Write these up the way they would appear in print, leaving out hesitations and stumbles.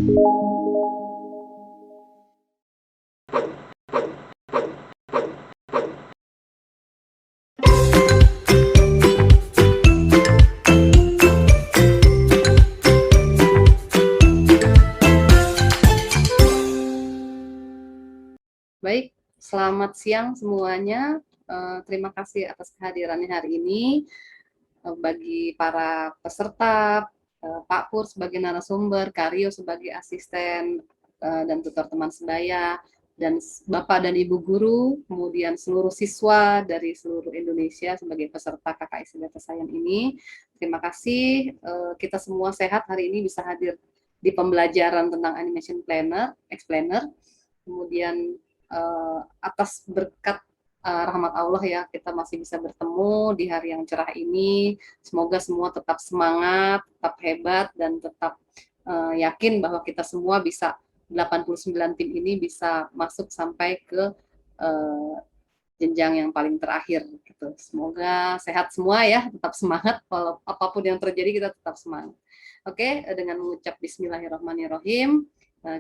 Baik, selamat siang semuanya. Terima kasih atas kehadirannya hari ini. Bagi para peserta, Pak Pur sebagai narasumber, Karyo sebagai asisten dan tutor teman sebaya, dan Bapak dan Ibu guru, kemudian seluruh siswa dari seluruh Indonesia sebagai peserta KKS Data Science ini. Terima kasih, kita semua sehat hari ini bisa hadir di pembelajaran tentang Animation Explainer. Kemudian atas berkat rahmat Allah ya, kita masih bisa bertemu di hari yang cerah ini. Semoga semua tetap semangat, tetap hebat, dan tetap yakin bahwa kita semua bisa 89 tim ini bisa masuk sampai ke jenjang yang paling terakhir gitu. Semoga sehat semua ya, tetap semangat, walau apapun yang terjadi kita tetap semangat. Oke, dengan mengucap Bismillahirrahmanirrahim,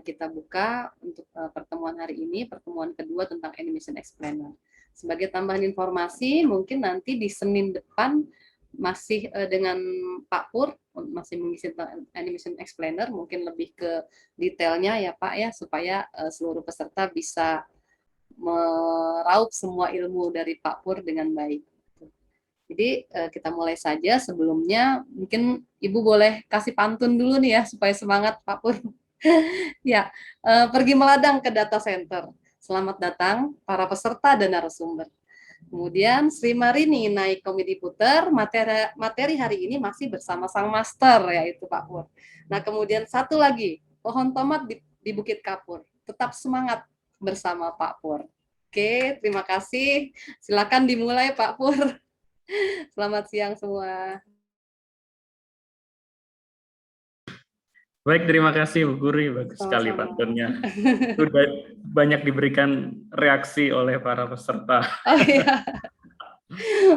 kita buka untuk pertemuan hari ini, pertemuan kedua tentang Animation Explainer. Sebagai tambahan informasi, mungkin nanti di Senin depan masih dengan Pak Pur, masih mengisi tentang Animation Explainer, mungkin lebih ke detailnya ya Pak ya, supaya seluruh peserta bisa meraup semua ilmu dari Pak Pur dengan baik. Jadi kita mulai saja. Sebelumnya mungkin Ibu boleh kasih pantun dulu nih ya, supaya semangat Pak Pur. Ya, pergi meladang ke data center. Selamat datang para peserta dan narasumber. Kemudian Sri Marini naik komedi puter, materi hari ini masih bersama sang master, yaitu Pak Pur. Nah, kemudian satu lagi, pohon tomat di Bukit Kapur. Tetap semangat bersama Pak Pur. Oke, terima kasih. Silakan dimulai Pak Pur. Selamat siang semua. Baik, terima kasih Bu Guri, bagus sekali pantunnya. Sudah banyak diberikan reaksi oleh para peserta. Oh iya.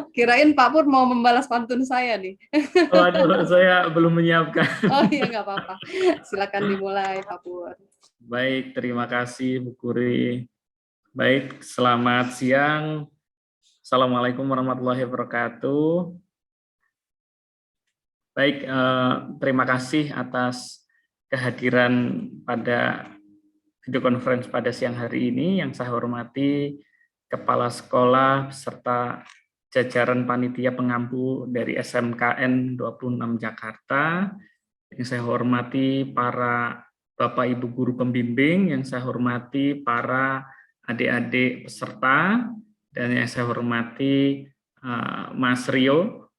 Kirain Pak Pur mau membalas pantun saya nih. Waduh, saya belum menyiapkan. Oh iya, nggak apa-apa. Silakan dimulai Pak Pur. Baik, terima kasih Bu Guri. Baik, selamat siang. Assalamualaikum warahmatullahi wabarakatuh. Baik, terima kasih atas kehadiran pada video conference pada siang hari ini. Yang saya hormati Kepala Sekolah beserta jajaran panitia pengampu dari SMKN 26 Jakarta. Yang saya hormati para Bapak Ibu guru pembimbing, yang saya hormati para adik-adik peserta, dan yang saya hormati Mas Rio,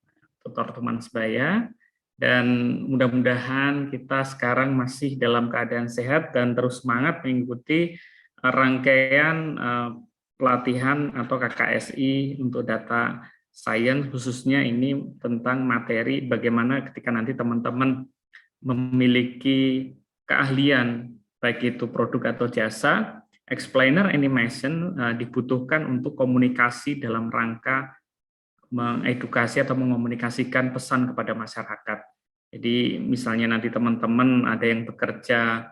tutor teman sebaya. Dan mudah-mudahan kita sekarang masih dalam keadaan sehat dan terus semangat mengikuti rangkaian pelatihan atau KKSI untuk data science, khususnya ini tentang materi bagaimana ketika nanti teman-teman memiliki keahlian, baik itu produk atau jasa, explainer animation dibutuhkan untuk komunikasi dalam rangka mengedukasi atau mengomunikasikan pesan kepada masyarakat. Jadi misalnya nanti teman-teman ada yang bekerja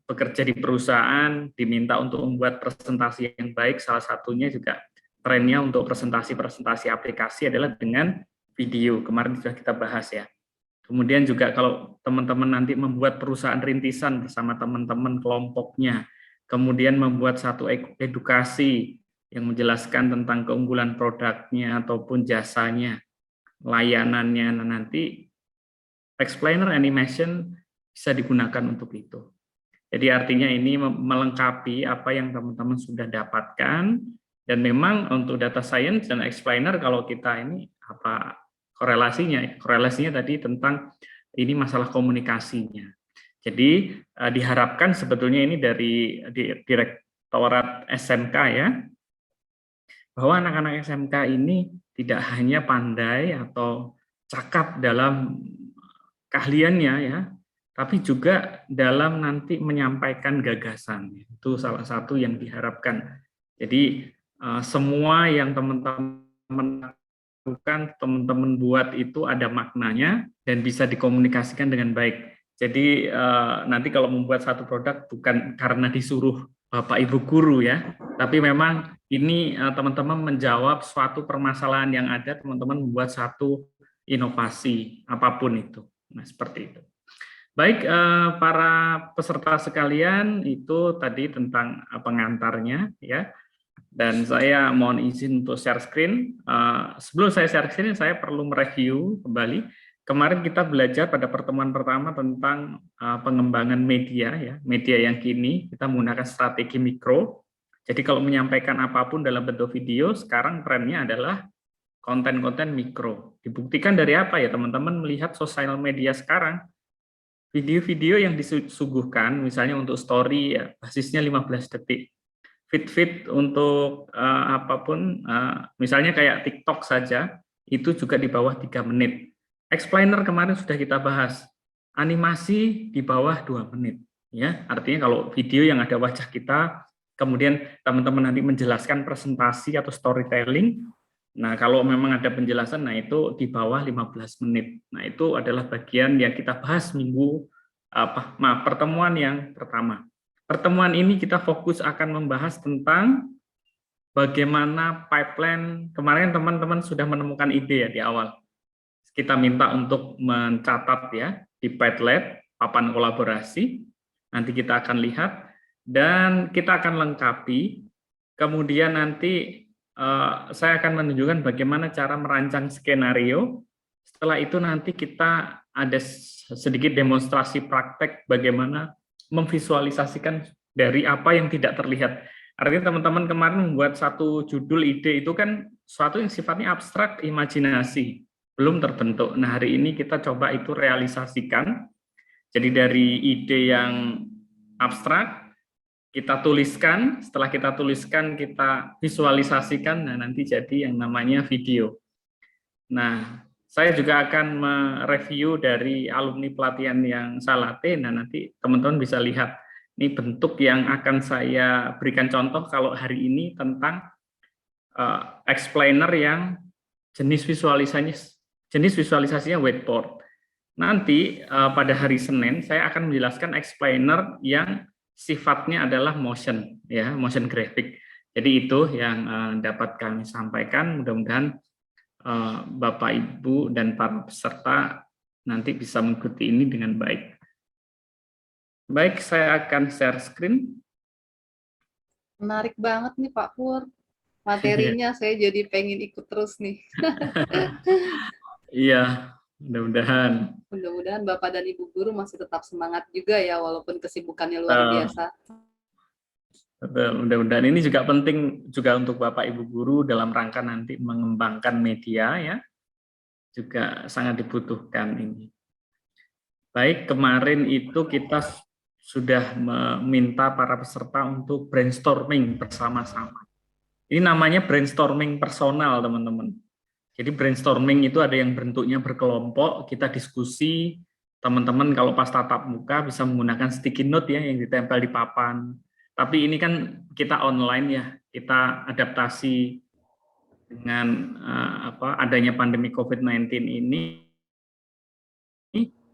bekerja di perusahaan, diminta untuk membuat presentasi yang baik, salah satunya juga trennya untuk presentasi aplikasi adalah dengan video. Kemarin sudah kita bahas ya. Kemudian juga kalau teman-teman nanti membuat perusahaan rintisan bersama teman-teman kelompoknya, kemudian membuat satu edukasi yang menjelaskan tentang keunggulan produknya ataupun jasanya, layanannya, nanti explainer animation bisa digunakan untuk itu. Jadi artinya ini melengkapi apa yang teman-teman sudah dapatkan, dan memang untuk data science dan explainer kalau kita ini apa korelasinya tadi tentang ini masalah komunikasinya. Jadi diharapkan sebetulnya ini dari Direktorat SMK ya, bahwa anak-anak SMK ini tidak hanya pandai atau cakap dalam keahliannya ya, tapi juga dalam nanti menyampaikan gagasan. Itu salah satu yang diharapkan. Jadi semua yang teman-teman lakukan, teman-teman buat itu ada maknanya dan bisa dikomunikasikan dengan baik. Jadi nanti kalau membuat satu produk bukan karena disuruh Bapak Ibu guru ya, tapi memang ini teman-teman menjawab suatu permasalahan yang ada, teman-teman membuat satu inovasi apapun itu. Nah, seperti itu. Baik, para peserta sekalian, itu tadi tentang pengantarnya ya. Dan saya mohon izin untuk share screen. Sebelum saya share screen, saya perlu mereview kembali. Kemarin kita belajar pada pertemuan pertama tentang pengembangan media, ya, media yang kini kita menggunakan strategi mikro. Jadi kalau menyampaikan apapun dalam bentuk video, sekarang trennya adalah konten-konten mikro. Dibuktikan dari apa ya teman-teman melihat sosial media sekarang, video-video yang disuguhkan, misalnya untuk story, ya, basisnya 15 detik. Feed untuk apapun, misalnya kayak TikTok saja, itu juga di bawah 3 menit. Explainer kemarin sudah kita bahas, animasi di bawah 2 menit. Ya, artinya kalau video yang ada wajah kita, kemudian teman-teman nanti menjelaskan presentasi atau storytelling, nah kalau memang ada penjelasan, nah itu di bawah 15 menit. Nah itu adalah bagian yang kita bahas pertemuan yang pertama. Pertemuan ini kita fokus akan membahas tentang bagaimana pipeline. Kemarin teman-teman sudah menemukan ide ya di awal. Kita minta untuk mencatat ya di Padlet, papan kolaborasi. Nanti kita akan lihat dan kita akan lengkapi. Kemudian nanti saya akan menunjukkan bagaimana cara merancang skenario. Setelah itu nanti kita ada sedikit demonstrasi praktek bagaimana memvisualisasikan dari apa yang tidak terlihat. Artinya teman-teman kemarin membuat satu judul ide itu kan suatu yang sifatnya abstrak, imajinasi, belum terbentuk. Nah hari ini kita coba itu realisasikan. Jadi dari ide yang abstrak, kita tuliskan, setelah kita tuliskan, kita visualisasikan, nah nanti jadi yang namanya video. Nah, saya juga akan mereview dari alumni pelatihan yang saya latih, nah nanti teman-teman bisa lihat, ini bentuk yang akan saya berikan contoh kalau hari ini tentang explainer yang jenis visualisasinya whiteboard. Nanti pada hari Senin, saya akan menjelaskan explainer yang sifatnya adalah motion, ya, motion graphic. Jadi itu yang dapat kami sampaikan. Mudah-mudahan Bapak, Ibu, dan para peserta nanti bisa mengikuti ini dengan baik. Baik, saya akan share screen. Menarik banget nih Pak Pur. Materinya saya jadi pengen ikut terus nih. Iya, mudah-mudahan. Mudah-mudahan Bapak dan Ibu guru masih tetap semangat juga ya, walaupun kesibukannya luar biasa. Mudah-mudahan ini juga penting juga untuk Bapak Ibu guru dalam rangka nanti mengembangkan media ya, juga sangat dibutuhkan ini. Baik, kemarin itu kita sudah meminta para peserta untuk brainstorming bersama-sama. Ini namanya brainstorming personal, teman-teman. Jadi brainstorming itu ada yang bentuknya berkelompok, kita diskusi, teman-teman kalau pas tatap muka bisa menggunakan sticky note ya yang ditempel di papan. Tapi ini kan kita online ya, kita adaptasi dengan adanya pandemi COVID-19 ini,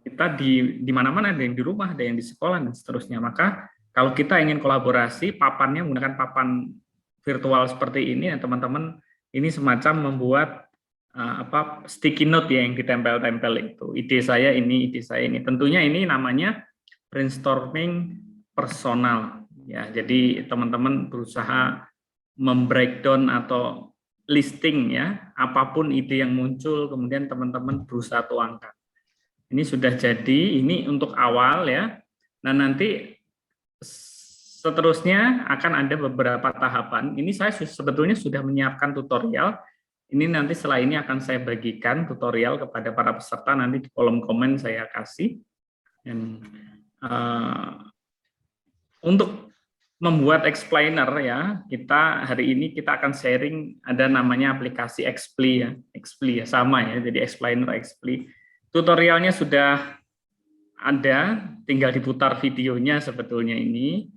kita di mana-mana, ada yang di rumah, ada yang di sekolah dan seterusnya. Maka kalau kita ingin kolaborasi, papannya menggunakan papan virtual seperti ini, ya teman-teman, ini semacam membuat sticky note ya yang ditempel-tempel itu. Ide saya ini, ide saya ini. Tentunya ini namanya brainstorming personal. Ya, jadi teman-teman berusaha membreakdown atau listing ya apapun ide yang muncul, kemudian teman-teman berusaha tuangkan. Ini sudah jadi, ini untuk awal ya. Nah nanti seterusnya akan ada beberapa tahapan. Ini saya sebetulnya sudah menyiapkan tutorial. Ini nanti setelah ini akan saya bagikan tutorial kepada para peserta, nanti di kolom komen saya kasih. Dan, untuk membuat explainer ya, kita hari ini kita akan sharing, ada namanya aplikasi Expli ya, sama ya, jadi explainer Expli. Tutorialnya sudah ada, tinggal diputar videonya sebetulnya ini.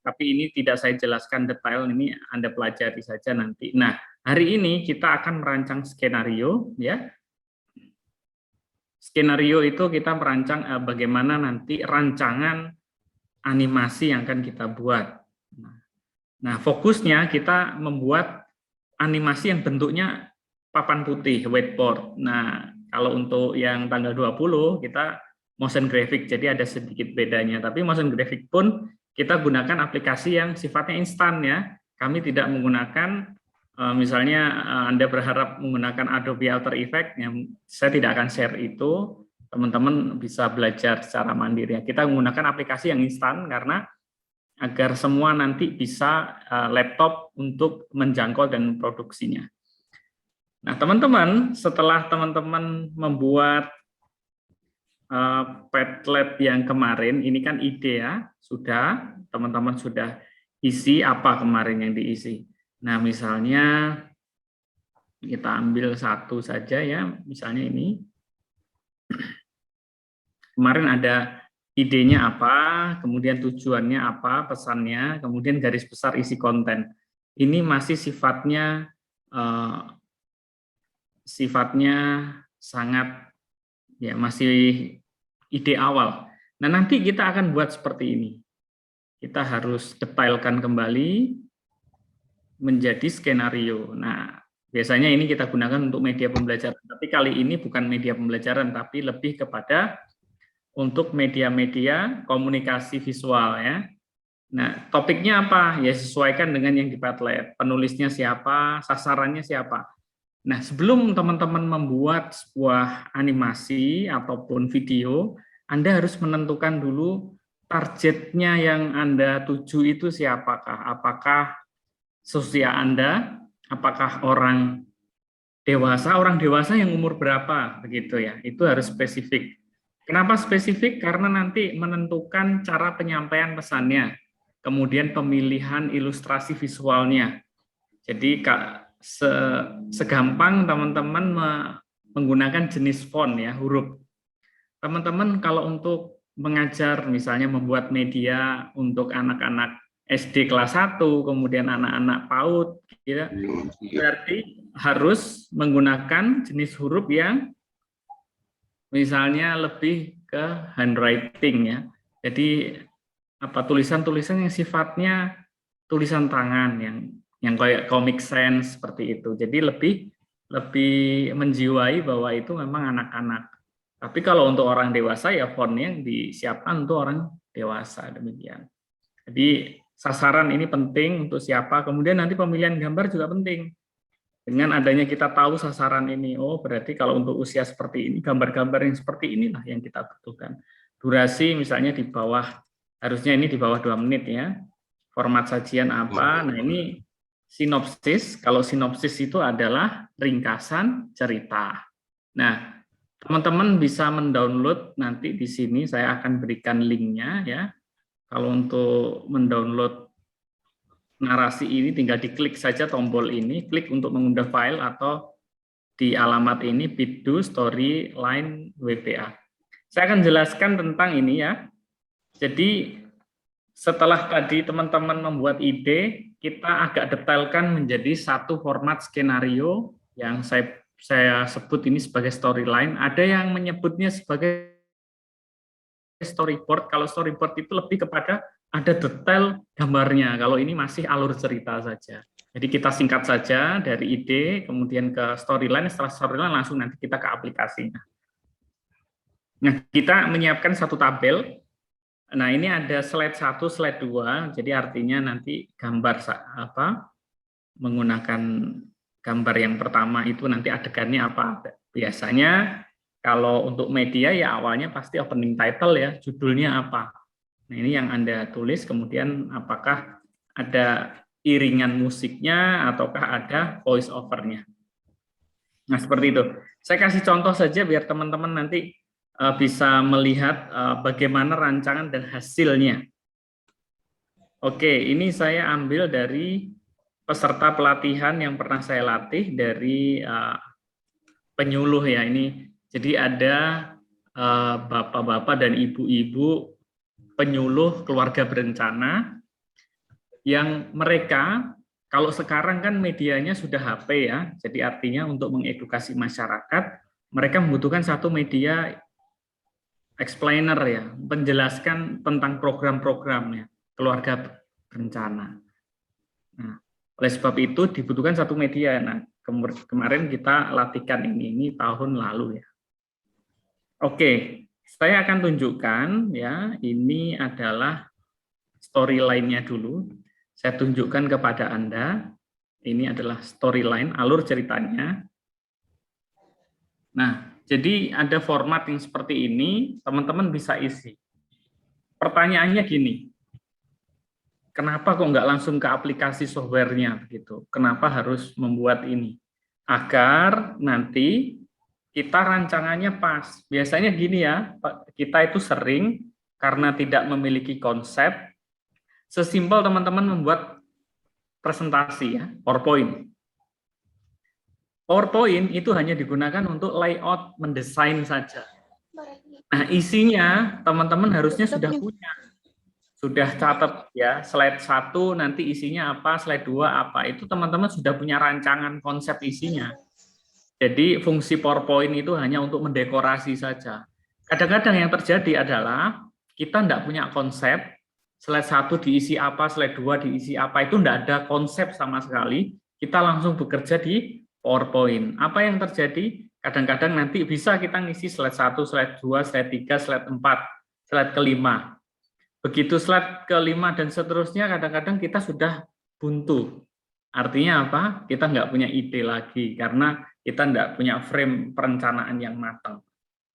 Tapi ini tidak saya jelaskan detail, ini Anda pelajari saja nanti. Nah, hari ini kita akan merancang skenario ya. skenario itu kita merancang bagaimana nanti rancangan animasi yang akan kita buat. Nah, fokusnya kita membuat animasi yang bentuknya papan putih, whiteboard. Nah, kalau untuk yang tanggal 20 kita motion graphic, jadi ada sedikit bedanya. Tapi motion graphic pun kita gunakan aplikasi yang sifatnya instan ya. Kami tidak menggunakan, misalnya Anda berharap menggunakan Adobe After Effects, yang saya tidak akan share itu. Teman-teman bisa belajar secara mandiri. Kita menggunakan aplikasi yang instan karena agar semua nanti bisa laptop untuk menjangkau dan produksinya. Nah, teman-teman, setelah teman-teman membuat Padlet yang kemarin, ini kan ide ya, sudah, teman-teman sudah isi apa kemarin yang diisi. Nah, misalnya kita ambil satu saja ya, misalnya ini. Kemarin ada idenya apa, kemudian tujuannya apa, pesannya, kemudian garis besar isi konten. Ini masih sifatnya sangat ya masih ide awal. Nah, nanti kita akan buat seperti ini. Kita harus detailkan kembali menjadi skenario. Nah, biasanya ini kita gunakan untuk media pembelajaran, tapi kali ini bukan media pembelajaran, tapi lebih kepada untuk media-media komunikasi visual ya. Nah, topiknya apa? Ya sesuaikan dengan yang di Padlet. Penulisnya siapa, sasarannya siapa. Nah, sebelum teman-teman membuat sebuah animasi ataupun video, Anda harus menentukan dulu targetnya yang Anda tuju itu siapakah? Apakah seusia Anda? Apakah orang dewasa yang umur berapa? Begitu ya. Itu harus spesifik. Kenapa spesifik? Karena nanti menentukan cara penyampaian pesannya, kemudian pemilihan ilustrasi visualnya. Jadi segampang teman-teman menggunakan jenis font ya, huruf. Teman-teman kalau untuk mengajar misalnya membuat media untuk anak-anak SD kelas 1, kemudian anak-anak PAUD, gitu, berarti harus menggunakan jenis huruf yang misalnya lebih ke handwriting ya. Jadi tulisan-tulisan yang sifatnya tulisan tangan yang kayak Comic Sans seperti itu. Jadi lebih menjiwai bahwa itu memang anak-anak. Tapi kalau untuk orang dewasa ya fontnya yang disiapkan untuk orang dewasa demikian. Jadi sasaran ini penting untuk siapa. Kemudian nanti pemilihan gambar juga penting. Dengan adanya kita tahu sasaran ini, oh berarti kalau untuk usia seperti ini, gambar-gambar yang seperti inilah yang kita butuhkan. Durasi misalnya harusnya ini di bawah 2 menit ya. Format sajian apa, nah ini sinopsis, kalau sinopsis itu adalah ringkasan cerita. Nah, teman-teman bisa mendownload nanti di sini, saya akan berikan linknya ya. Kalau untuk mendownload narasi ini tinggal diklik saja tombol ini, klik untuk mengunduh file atau di alamat ini bitdo storyline WPA. Saya akan jelaskan tentang ini ya. Jadi setelah tadi teman-teman membuat ide, kita agak detailkan menjadi satu format skenario yang saya sebut ini sebagai storyline. Ada yang menyebutnya sebagai storyboard. Kalau storyboard itu lebih kepada ada detail gambarnya, kalau ini masih alur cerita saja. Jadi kita singkat saja dari ide, kemudian ke storyline, setelah storyline langsung nanti kita ke aplikasinya. Nah, kita menyiapkan satu tabel. Nah, ini ada slide 1, slide 2, jadi artinya nanti gambar menggunakan gambar yang pertama itu nanti adegannya apa. Biasanya kalau untuk media ya awalnya pasti opening title ya, judulnya apa. Nah, ini yang Anda tulis, kemudian apakah ada iringan musiknya ataukah ada voice over-nya. Nah, seperti itu. Saya kasih contoh saja biar teman-teman nanti bisa melihat bagaimana rancangan dan hasilnya. Oke, ini saya ambil dari peserta pelatihan yang pernah saya latih dari penyuluh ya ini. Jadi ada bapak-bapak dan ibu-ibu penyuluh keluarga berencana yang mereka kalau sekarang kan medianya sudah HP ya, jadi artinya untuk mengedukasi masyarakat mereka membutuhkan satu media explainer ya, menjelaskan tentang program-programnya keluarga berencana. Nah, oleh sebab itu dibutuhkan satu media. Nah, kemarin kita latihkan ini tahun lalu ya. Oke, saya akan tunjukkan ya, ini adalah storyline-nya dulu. Saya tunjukkan kepada Anda. Ini adalah storyline, alur ceritanya. Nah, jadi ada format yang seperti ini, teman-teman bisa isi. Pertanyaannya gini, kenapa kok nggak langsung ke aplikasi software-nya begitu? Kenapa harus membuat ini? Agar nanti kita rancangannya pas. Biasanya gini ya, kita itu sering karena tidak memiliki konsep, sesimpel teman-teman membuat presentasi ya, PowerPoint. PowerPoint itu hanya digunakan untuk layout, mendesain saja. Nah, isinya teman-teman harusnya sudah punya. Sudah catat ya, slide 1 nanti isinya apa, slide 2 apa. Itu teman-teman sudah punya rancangan konsep isinya. Jadi fungsi PowerPoint itu hanya untuk mendekorasi saja. Kadang-kadang yang terjadi adalah kita tidak punya konsep, slide 1 diisi apa, slide 2 diisi apa, itu tidak ada konsep sama sekali, kita langsung bekerja di PowerPoint. Apa yang terjadi? Kadang-kadang nanti bisa kita ngisi slide 1, slide 2, slide 3, slide 4, slide kelima. Begitu slide kelima dan seterusnya, kadang-kadang kita sudah buntu. Artinya apa? Kita nggak punya ide lagi, karena kita nggak punya frame perencanaan yang matang.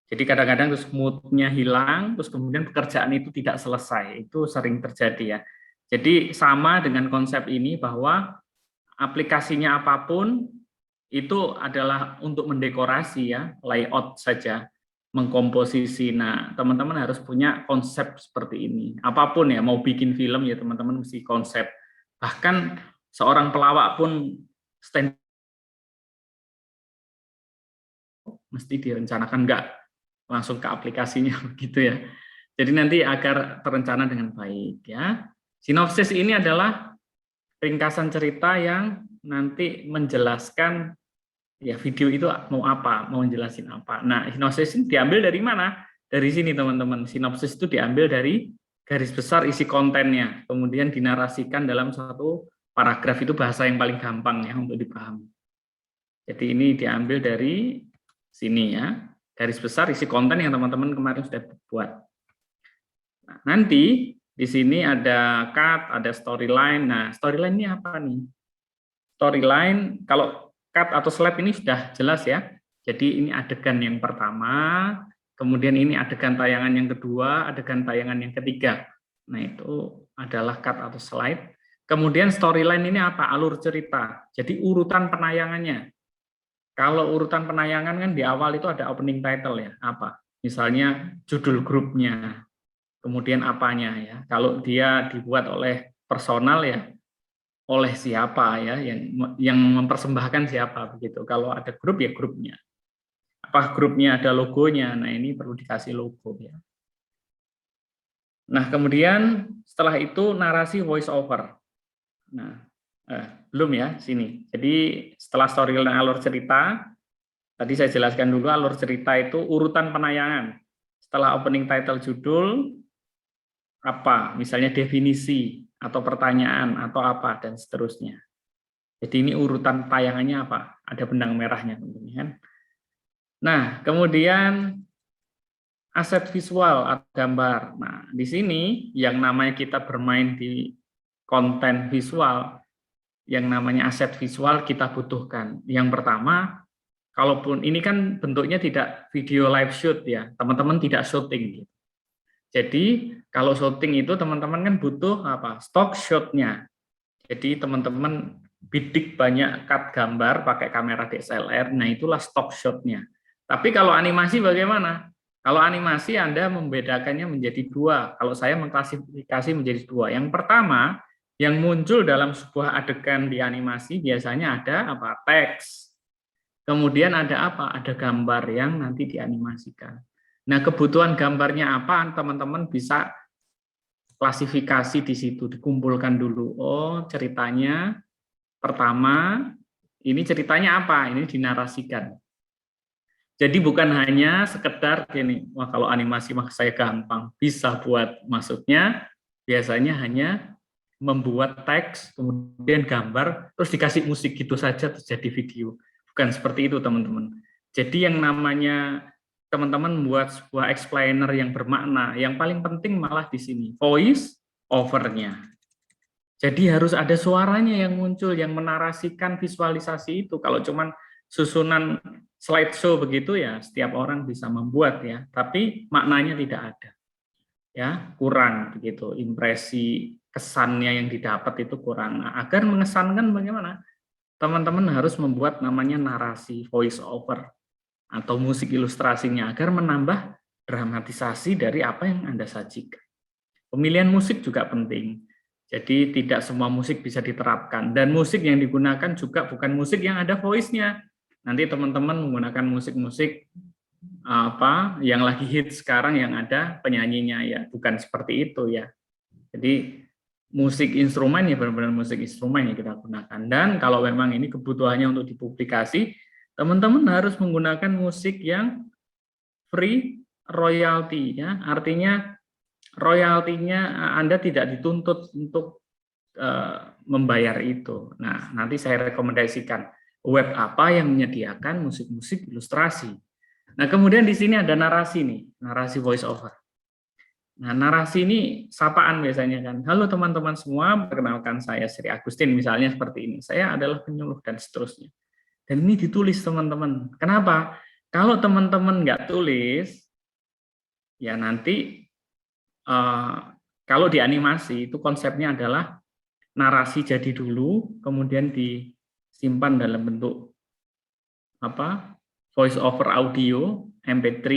Jadi kadang-kadang terus mood-nya hilang, terus kemudian pekerjaan itu tidak selesai. Itu sering terjadi ya. Jadi sama dengan konsep ini bahwa aplikasinya apapun itu adalah untuk mendekorasi ya, layout saja, mengkomposisi. Nah, teman-teman harus punya konsep seperti ini. Apapun ya, mau bikin film ya teman-teman mesti konsep. Bahkan seorang pelawak pun stand mesti direncanakan, nggak langsung ke aplikasinya begitu ya. Jadi nanti agar terencana dengan baik ya. Sinopsis ini adalah ringkasan cerita yang nanti menjelaskan ya video itu mau apa, mau menjelasin apa. Nah, sinopsis ini diambil dari mana? Dari sini teman-teman. Sinopsis itu diambil dari garis besar isi kontennya, kemudian dinarasikan dalam satu paragraf. Itu bahasa yang paling gampang ya untuk dipahami. Jadi ini diambil dari sini ya, garis besar isi konten yang teman-teman kemarin sudah buat. Nah, nanti di sini ada cut, ada storyline. Nah, storyline ini apa nih? Storyline, kalau cut atau slide ini sudah jelas ya. Jadi ini adegan yang pertama, kemudian ini adegan tayangan yang kedua, adegan tayangan yang ketiga. Nah, itu adalah cut atau slide. Kemudian storyline ini apa? Alur cerita. Jadi urutan penayangannya. Kalau urutan penayangan kan di awal itu ada opening title ya, apa? Misalnya judul grupnya, kemudian apanya ya. Kalau dia dibuat oleh personal ya, oleh siapa ya, yang mempersembahkan siapa begitu. Kalau ada grup ya grupnya. Apa grupnya ada logonya? Nah, ini perlu dikasih logo ya. Nah, kemudian setelah itu narasi voice over. Nah, belum ya sini. Jadi setelah storyline alur cerita, tadi saya jelaskan dulu alur cerita itu urutan penayangan. Setelah opening title judul, apa, misalnya definisi atau pertanyaan atau apa dan seterusnya. Jadi ini urutan tayangannya apa? Ada benang merahnya tentunya. Nah, kemudian aset visual atau gambar. Nah, di sini yang namanya kita bermain di konten visual, yang namanya aset visual kita butuhkan. Yang pertama, kalaupun ini kan bentuknya tidak video live shoot ya, teman-teman tidak syuting gitu. Jadi kalau syuting itu teman-teman kan butuh apa? Stock shot-nya. Jadi teman-teman bidik banyak cut gambar pakai kamera DSLR, nah itulah stock shot-nya. Tapi kalau animasi bagaimana? Kalau animasi Anda membedakannya menjadi dua. Kalau saya mengklasifikasi menjadi dua. Yang pertama, yang muncul dalam sebuah adegan di animasi biasanya ada apa? Teks. Kemudian ada apa? Ada gambar yang nanti dianimasikan. Nah, kebutuhan gambarnya apa? Teman-teman bisa klasifikasi di situ, dikumpulkan dulu. Oh, ceritanya pertama, ini ceritanya apa? Ini dinarasikan. Jadi bukan hanya sekedar gini, wah kalau animasi mah saya gampang, bisa buat. Maksudnya biasanya hanya membuat teks, kemudian gambar, terus dikasih musik gitu saja terus jadi video. Bukan seperti itu teman-teman. Jadi yang namanya teman-teman membuat sebuah explainer yang bermakna, yang paling penting malah di sini, voice over-nya. Jadi harus ada suaranya yang muncul, yang menarasikan visualisasi itu. Kalau cuman susunan slideshow begitu ya, setiap orang bisa membuat ya, tapi maknanya tidak ada. Ya, kurang begitu. Impresi kesannya yang didapat itu kurang. Nah, agar mengesankan bagaimana? Teman-teman harus membuat namanya narasi voice over atau musik ilustrasinya agar menambah dramatisasi dari apa yang Anda sajikan. Pemilihan musik juga penting. Jadi tidak semua musik bisa diterapkan dan musik yang digunakan juga bukan musik yang ada voice-nya. Nanti teman-teman menggunakan musik-musik apa yang lagi hit sekarang yang ada penyanyinya ya, bukan seperti itu ya. Jadi musik instrumen ya benar-benar musik instrumen yang kita gunakan. Dan kalau memang ini kebutuhannya untuk dipublikasi, teman-teman harus menggunakan musik yang free royalty ya. Artinya royaltinya Anda tidak dituntut untuk membayar itu. Nah, nanti saya rekomendasikan web apa yang menyediakan musik-musik ilustrasi. Nah, kemudian di sini ada narasi nih, narasi voice over. Nah, narasi ini sapaan biasanya kan. Halo teman-teman semua, perkenalkan saya Sri Agustin misalnya seperti ini. Saya adalah penyuluh dan seterusnya. Dan ini ditulis teman-teman. Kenapa? Kalau teman-teman nggak tulis, ya nanti kalau di animasi itu konsepnya adalah narasi jadi dulu, kemudian disimpan dalam bentuk apa voice over audio MP3.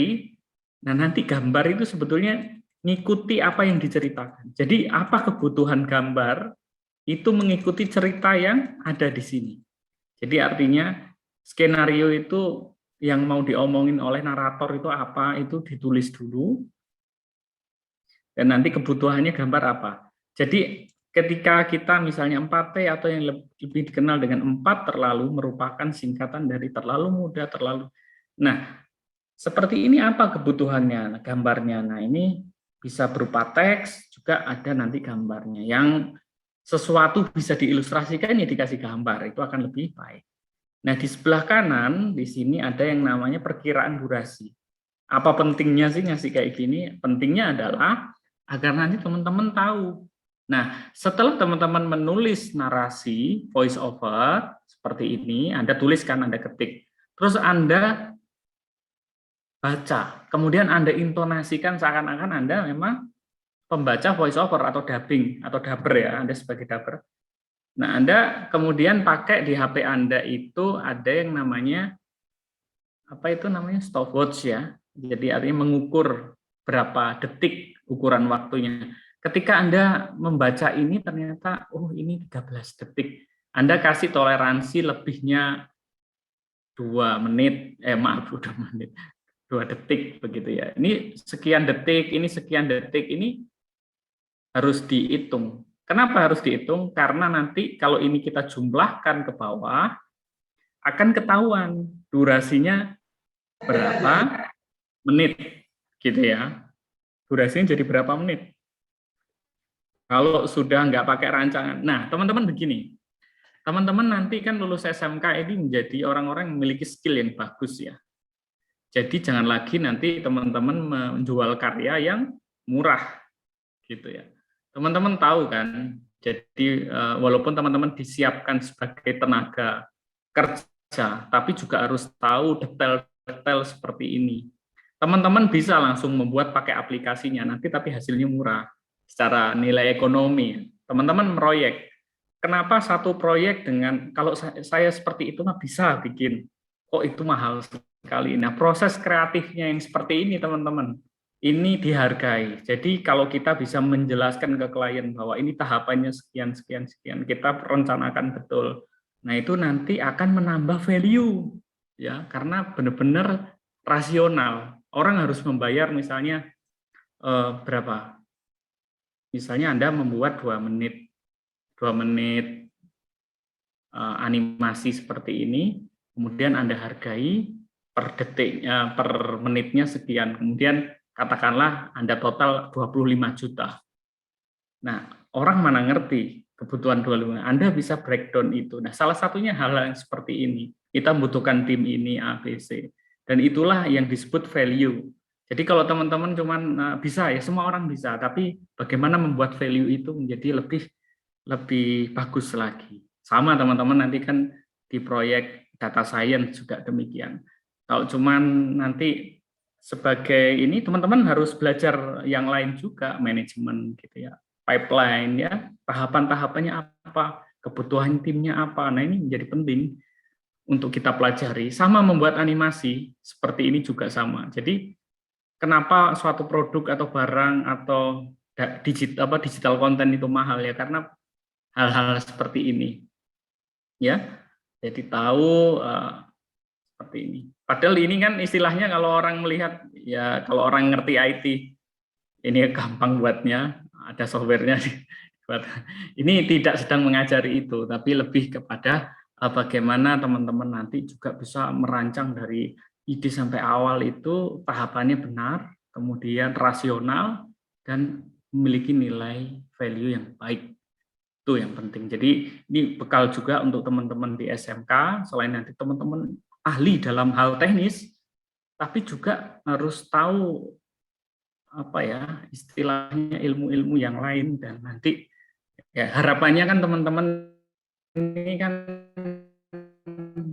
Nah nanti gambar itu sebetulnya ngikuti apa yang diceritakan. Jadi apa kebutuhan gambar itu mengikuti cerita yang ada di sini. Jadi artinya skenario itu yang mau diomongin oleh narator itu apa, itu ditulis dulu. Dan nanti kebutuhannya gambar apa. Jadi ketika kita misalnya 4T atau yang lebih dikenal dengan 4 terlalu merupakan singkatan dari terlalu muda, terlalu. Nah, seperti ini apa kebutuhannya, gambarnya. Nah, ini bisa berupa teks, juga ada nanti gambarnya. Yang sesuatu bisa diilustrasikan ya dikasih gambar, itu akan lebih baik. Nah, di sebelah kanan di sini ada yang namanya perkiraan durasi. Apa pentingnya sih ngasih kayak gini? Pentingnya adalah agar nanti teman-teman tahu. Nah, setelah teman-teman menulis narasi voice over seperti ini, Anda tuliskan, Anda ketik. Terus Anda baca, kemudian Anda intonasikan seakan-akan Anda memang pembaca voice over atau dubbing atau dubber ya, Anda sebagai dubber. Nah, Anda kemudian pakai di HP Anda itu ada yang namanya apa itu namanya stopwatch ya. Jadi artinya mengukur berapa detik ukuran waktunya. Ketika Anda membaca ini ternyata oh ini 13 detik. Anda kasih toleransi lebihnya 2 menit, maaf 2 menit, 2 detik begitu ya. Ini sekian detik, ini sekian detik, ini harus dihitung. Kenapa harus dihitung? Karena nanti kalau ini kita jumlahkan ke bawah akan ketahuan durasinya berapa menit gitu ya. Durasinya jadi berapa menit. Kalau sudah nggak pakai rancangan. Nah, teman-teman begini. Teman-teman nanti kan lulus SMK ini menjadi orang-orang yang memiliki skill yang bagus ya. Jadi jangan lagi nanti teman-teman menjual karya yang murah gitu ya. Teman-teman tahu kan, jadi walaupun teman-teman disiapkan sebagai tenaga kerja, tapi juga harus tahu detail-detail seperti ini. Teman-teman bisa langsung membuat pakai aplikasinya nanti, tapi hasilnya murah secara nilai ekonomi. Teman-teman proyek, kenapa satu proyek dengan kalau saya seperti itu nggak bisa bikin, kok itu mahal sekali. Nah proses kreatifnya yang seperti ini teman-teman, ini dihargai. Jadi kalau kita bisa menjelaskan ke klien bahwa ini tahapannya sekian, sekian, sekian, kita rencanakan betul. Nah itu nanti akan menambah value ya, karena benar-benar rasional. Orang harus membayar misalnya berapa? Misalnya Anda membuat 2 menit animasi seperti ini, kemudian Anda hargai per detiknya, per menitnya sekian. Kemudian katakanlah Anda total 25 juta. Nah, orang mana ngerti kebutuhan 25. Anda bisa breakdown itu. Nah, salah satunya hal yang seperti ini. Kita membutuhkan tim ini A, B, C. Dan itulah yang disebut value. Jadi kalau teman-teman cuman bisa ya, semua orang bisa, tapi bagaimana membuat value itu menjadi lebih bagus lagi. Sama teman-teman nanti kan di proyek data science juga demikian. Kalau cuman nanti sebagai ini teman-teman harus belajar yang lain juga, manajemen gitu ya, pipeline ya, tahapan-tahapannya apa, kebutuhan timnya apa. Nah, ini menjadi penting untuk kita pelajari. Sama membuat animasi seperti ini juga sama. Jadi kenapa suatu produk atau barang atau digital konten itu mahal ya, karena hal-hal seperti ini ya. Jadi tahu seperti ini. Padahal ini kan istilahnya kalau orang melihat ya, kalau orang ngerti IT ini gampang buatnya, ada softwarenya. Ini tidak sedang mengajari itu, tapi lebih kepada bagaimana teman-teman nanti juga bisa merancang dari ide sampai awal itu tahapannya benar, kemudian rasional, dan memiliki nilai value yang baik. Itu yang penting. Jadi ini bekal juga untuk teman-teman di SMK, selain nanti teman-teman ahli dalam hal teknis, tapi juga harus tahu apa ya istilahnya ilmu-ilmu yang lain. Dan nanti ya harapannya kan teman-teman ini kan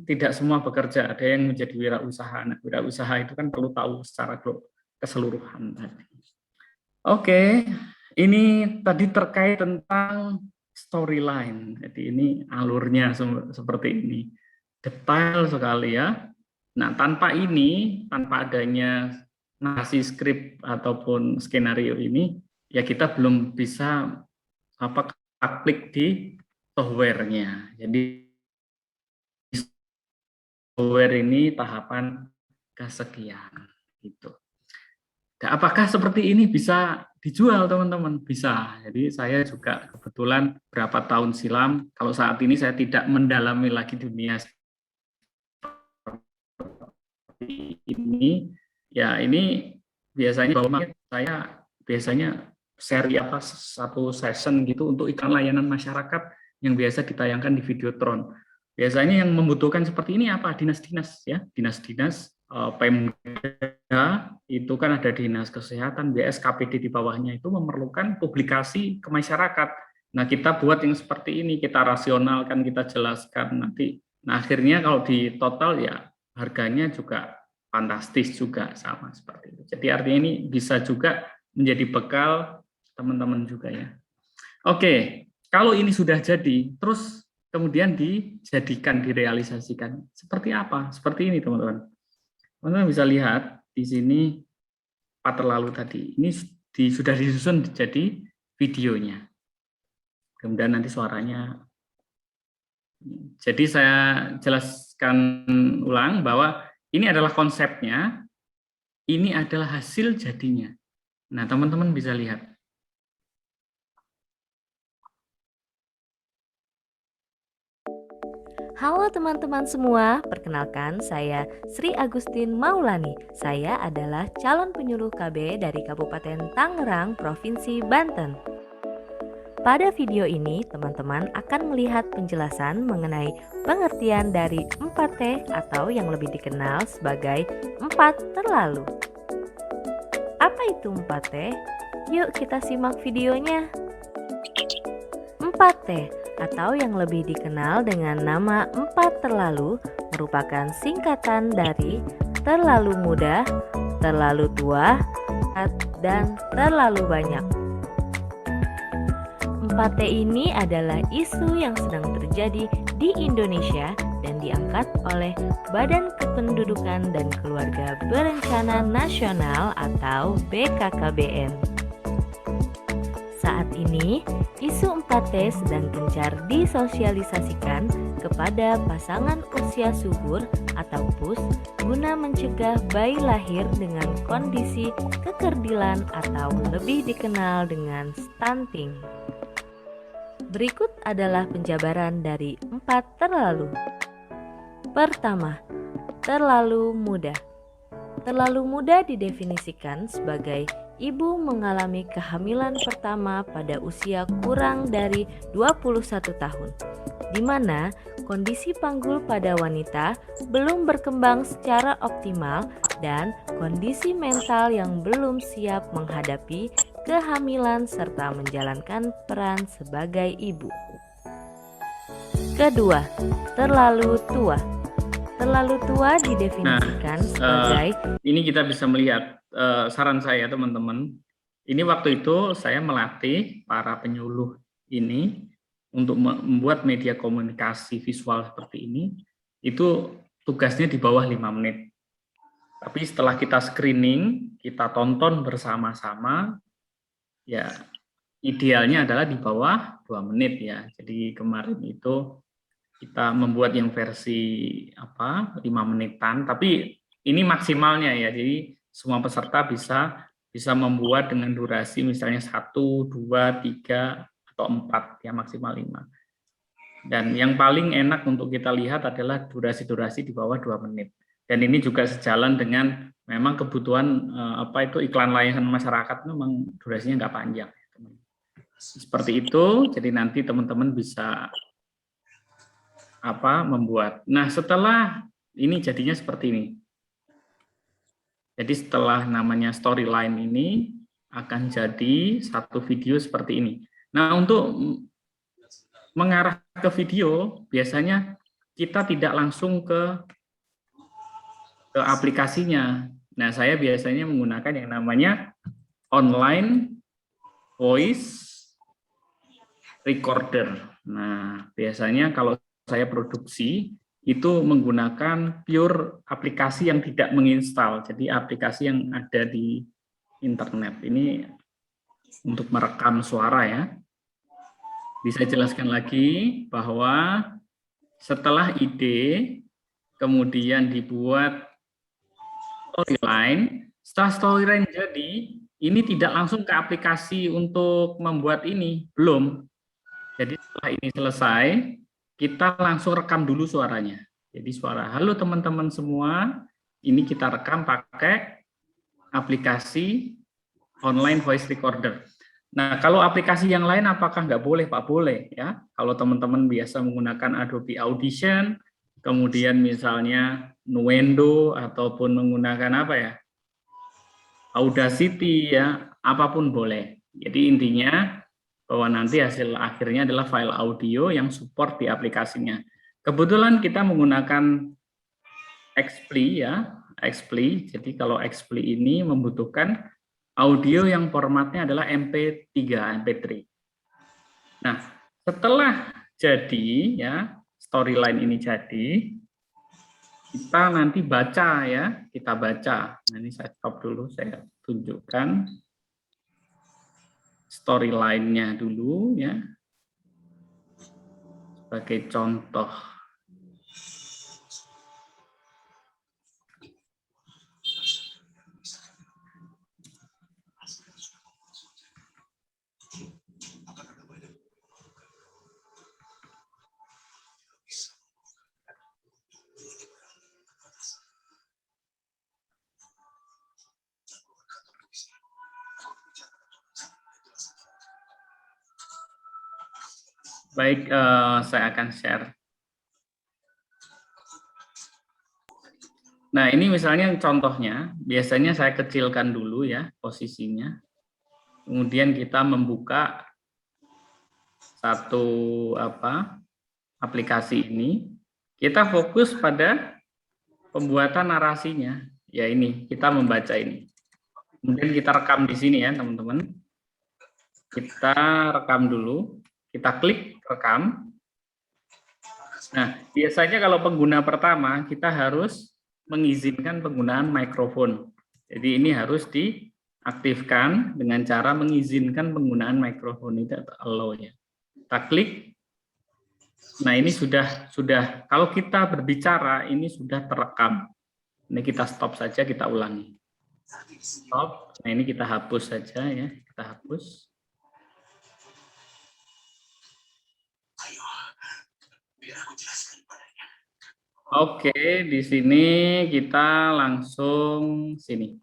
tidak semua bekerja, ada yang menjadi wirausaha. Nah, wirausaha itu kan perlu tahu secara keseluruhan tadi. Oke, ini tadi terkait tentang storyline. Jadi ini alurnya seperti ini. Detail sekali ya. Nah, tanpa adanya narasi skrip ataupun skenario ini, ya kita belum bisa klik di software-nya. Jadi software ini tahapan kesekian gitu. Nah, apakah seperti ini bisa dijual teman-teman? Bisa. Jadi saya juga kebetulan berapa tahun silam, kalau saat ini saya tidak mendalami lagi dunia ini, ya ini biasanya saya biasanya seri satu session gitu untuk iklan layanan masyarakat yang biasa ditayangkan di Videotron. Biasanya yang membutuhkan seperti ini apa? Dinas-dinas ya, dinas-dinas Pemda itu kan ada dinas kesehatan, BSKPD di bawahnya itu memerlukan publikasi ke masyarakat. Nah, kita buat yang seperti ini, kita rasionalkan, kita jelaskan nanti. Nah, akhirnya kalau di total ya harganya juga fantastis juga sama seperti itu. Jadi artinya ini bisa juga menjadi bekal teman-teman juga ya. Oke, kalau ini sudah jadi, terus kemudian dijadikan, direalisasikan. Seperti apa? Seperti ini teman-teman. Teman-teman bisa lihat di sini part terlalu tadi. Ini sudah disusun jadi videonya. Kemudian nanti suaranya. Jadi saya jelaskan ulang bahwa ini adalah konsepnya, ini adalah hasil jadinya. Nah, teman-teman bisa lihat. Halo teman-teman semua, perkenalkan saya Sri Agustin Maulani. Saya adalah calon penyuluh KB dari Kabupaten Tangerang, Provinsi Banten. Pada video ini, teman-teman akan melihat penjelasan mengenai pengertian dari 4T atau yang lebih dikenal sebagai 4 terlalu. Apa itu 4T? Yuk kita simak videonya. 4T atau yang lebih dikenal dengan nama 4 terlalu merupakan singkatan dari terlalu muda, terlalu tua, dan terlalu banyak. 4T ini adalah isu yang sedang terjadi di Indonesia dan diangkat oleh Badan Kependudukan dan Keluarga Berencana Nasional atau BKKBN. Saat ini, isu 4T sedang gencar disosialisasikan kepada pasangan usia subur atau PUS guna mencegah bayi lahir dengan kondisi kekerdilan atau lebih dikenal dengan stunting. Berikut adalah penjabaran dari 4 terlalu. Pertama, terlalu muda. Terlalu muda didefinisikan sebagai ibu mengalami kehamilan pertama pada usia kurang dari 21 tahun, di mana kondisi panggul pada wanita belum berkembang secara optimal dan kondisi mental yang belum siap menghadapi kehamilan serta menjalankan peran sebagai ibu. Kedua, terlalu tua. Terlalu tua didefinisikan sebagai ini kita bisa melihat saran saya teman-teman. Ini waktu itu saya melatih para penyuluh ini untuk membuat media komunikasi visual seperti ini. Itu tugasnya di bawah 5 menit. Tapi setelah kita screening, kita tonton bersama-sama, ya idealnya adalah di bawah 2 menit ya. Jadi kemarin itu kita membuat yang versi 5 menitan, tapi ini maksimalnya ya. Jadi semua peserta bisa membuat dengan durasi misalnya 1, 2, 3 atau 4 ya, maksimal 5. Dan yang paling enak untuk kita lihat adalah durasi-durasi di bawah 2 menit. Dan ini juga sejalan dengan memang kebutuhan iklan layanan masyarakat, memang durasinya nggak panjang. Seperti itu, jadi nanti teman-teman bisa membuat. Nah, setelah ini jadinya seperti ini. Jadi setelah namanya storyline ini akan jadi satu video seperti ini. Nah, untuk mengarah ke video, biasanya kita tidak langsung ke aplikasinya. Nah, saya biasanya menggunakan yang namanya online voice recorder. Nah, biasanya kalau saya produksi itu menggunakan pure aplikasi yang tidak menginstal, jadi aplikasi yang ada di internet. Ini untuk merekam suara ya. Bisa jelaskan lagi bahwa setelah ide kemudian dibuat storyline, setelah storyline jadi ini tidak langsung ke aplikasi untuk membuat ini, belum. Jadi setelah ini selesai, kita langsung rekam dulu suaranya. Jadi suara, halo teman-teman semua, ini kita rekam pakai aplikasi online voice recorder. Nah, kalau aplikasi yang lain apakah nggak boleh? Pak, boleh ya. Kalau teman-teman biasa menggunakan Adobe Audition, kemudian misalnya Nuendo ataupun menggunakan Audacity ya, apapun boleh. Jadi intinya bahwa nanti hasil akhirnya adalah file audio yang support di aplikasinya. Kebetulan kita menggunakan XPLY ya, XPLY. Jadi kalau XPLY ini membutuhkan audio yang formatnya adalah MP3, MP3. Nah, setelah jadi ya, storyline ini jadi, kita nanti baca ya, kita baca. Nah, ini saya stop dulu, saya tunjukkan storyline-nya dulu ya, sebagai contoh. Baik, saya akan share. Nah, ini misalnya contohnya, biasanya saya kecilkan dulu ya posisinya. Kemudian kita membuka satu aplikasi ini. Kita fokus pada pembuatan narasinya. Ya ini, kita membaca ini. Kemudian kita rekam di sini ya, teman-teman. Kita rekam dulu. Kita klik rekam. Nah, biasanya kalau pengguna pertama, kita harus mengizinkan penggunaan mikrofon. Jadi ini harus diaktifkan dengan cara mengizinkan penggunaan mikrofon itu atau allow ya. Kita klik. Nah, ini sudah kalau kita berbicara ini sudah terekam. Ini kita stop saja, kita ulangi. Stop. Nah, ini kita hapus saja ya, kita hapus. Oke, di sini kita langsung sini.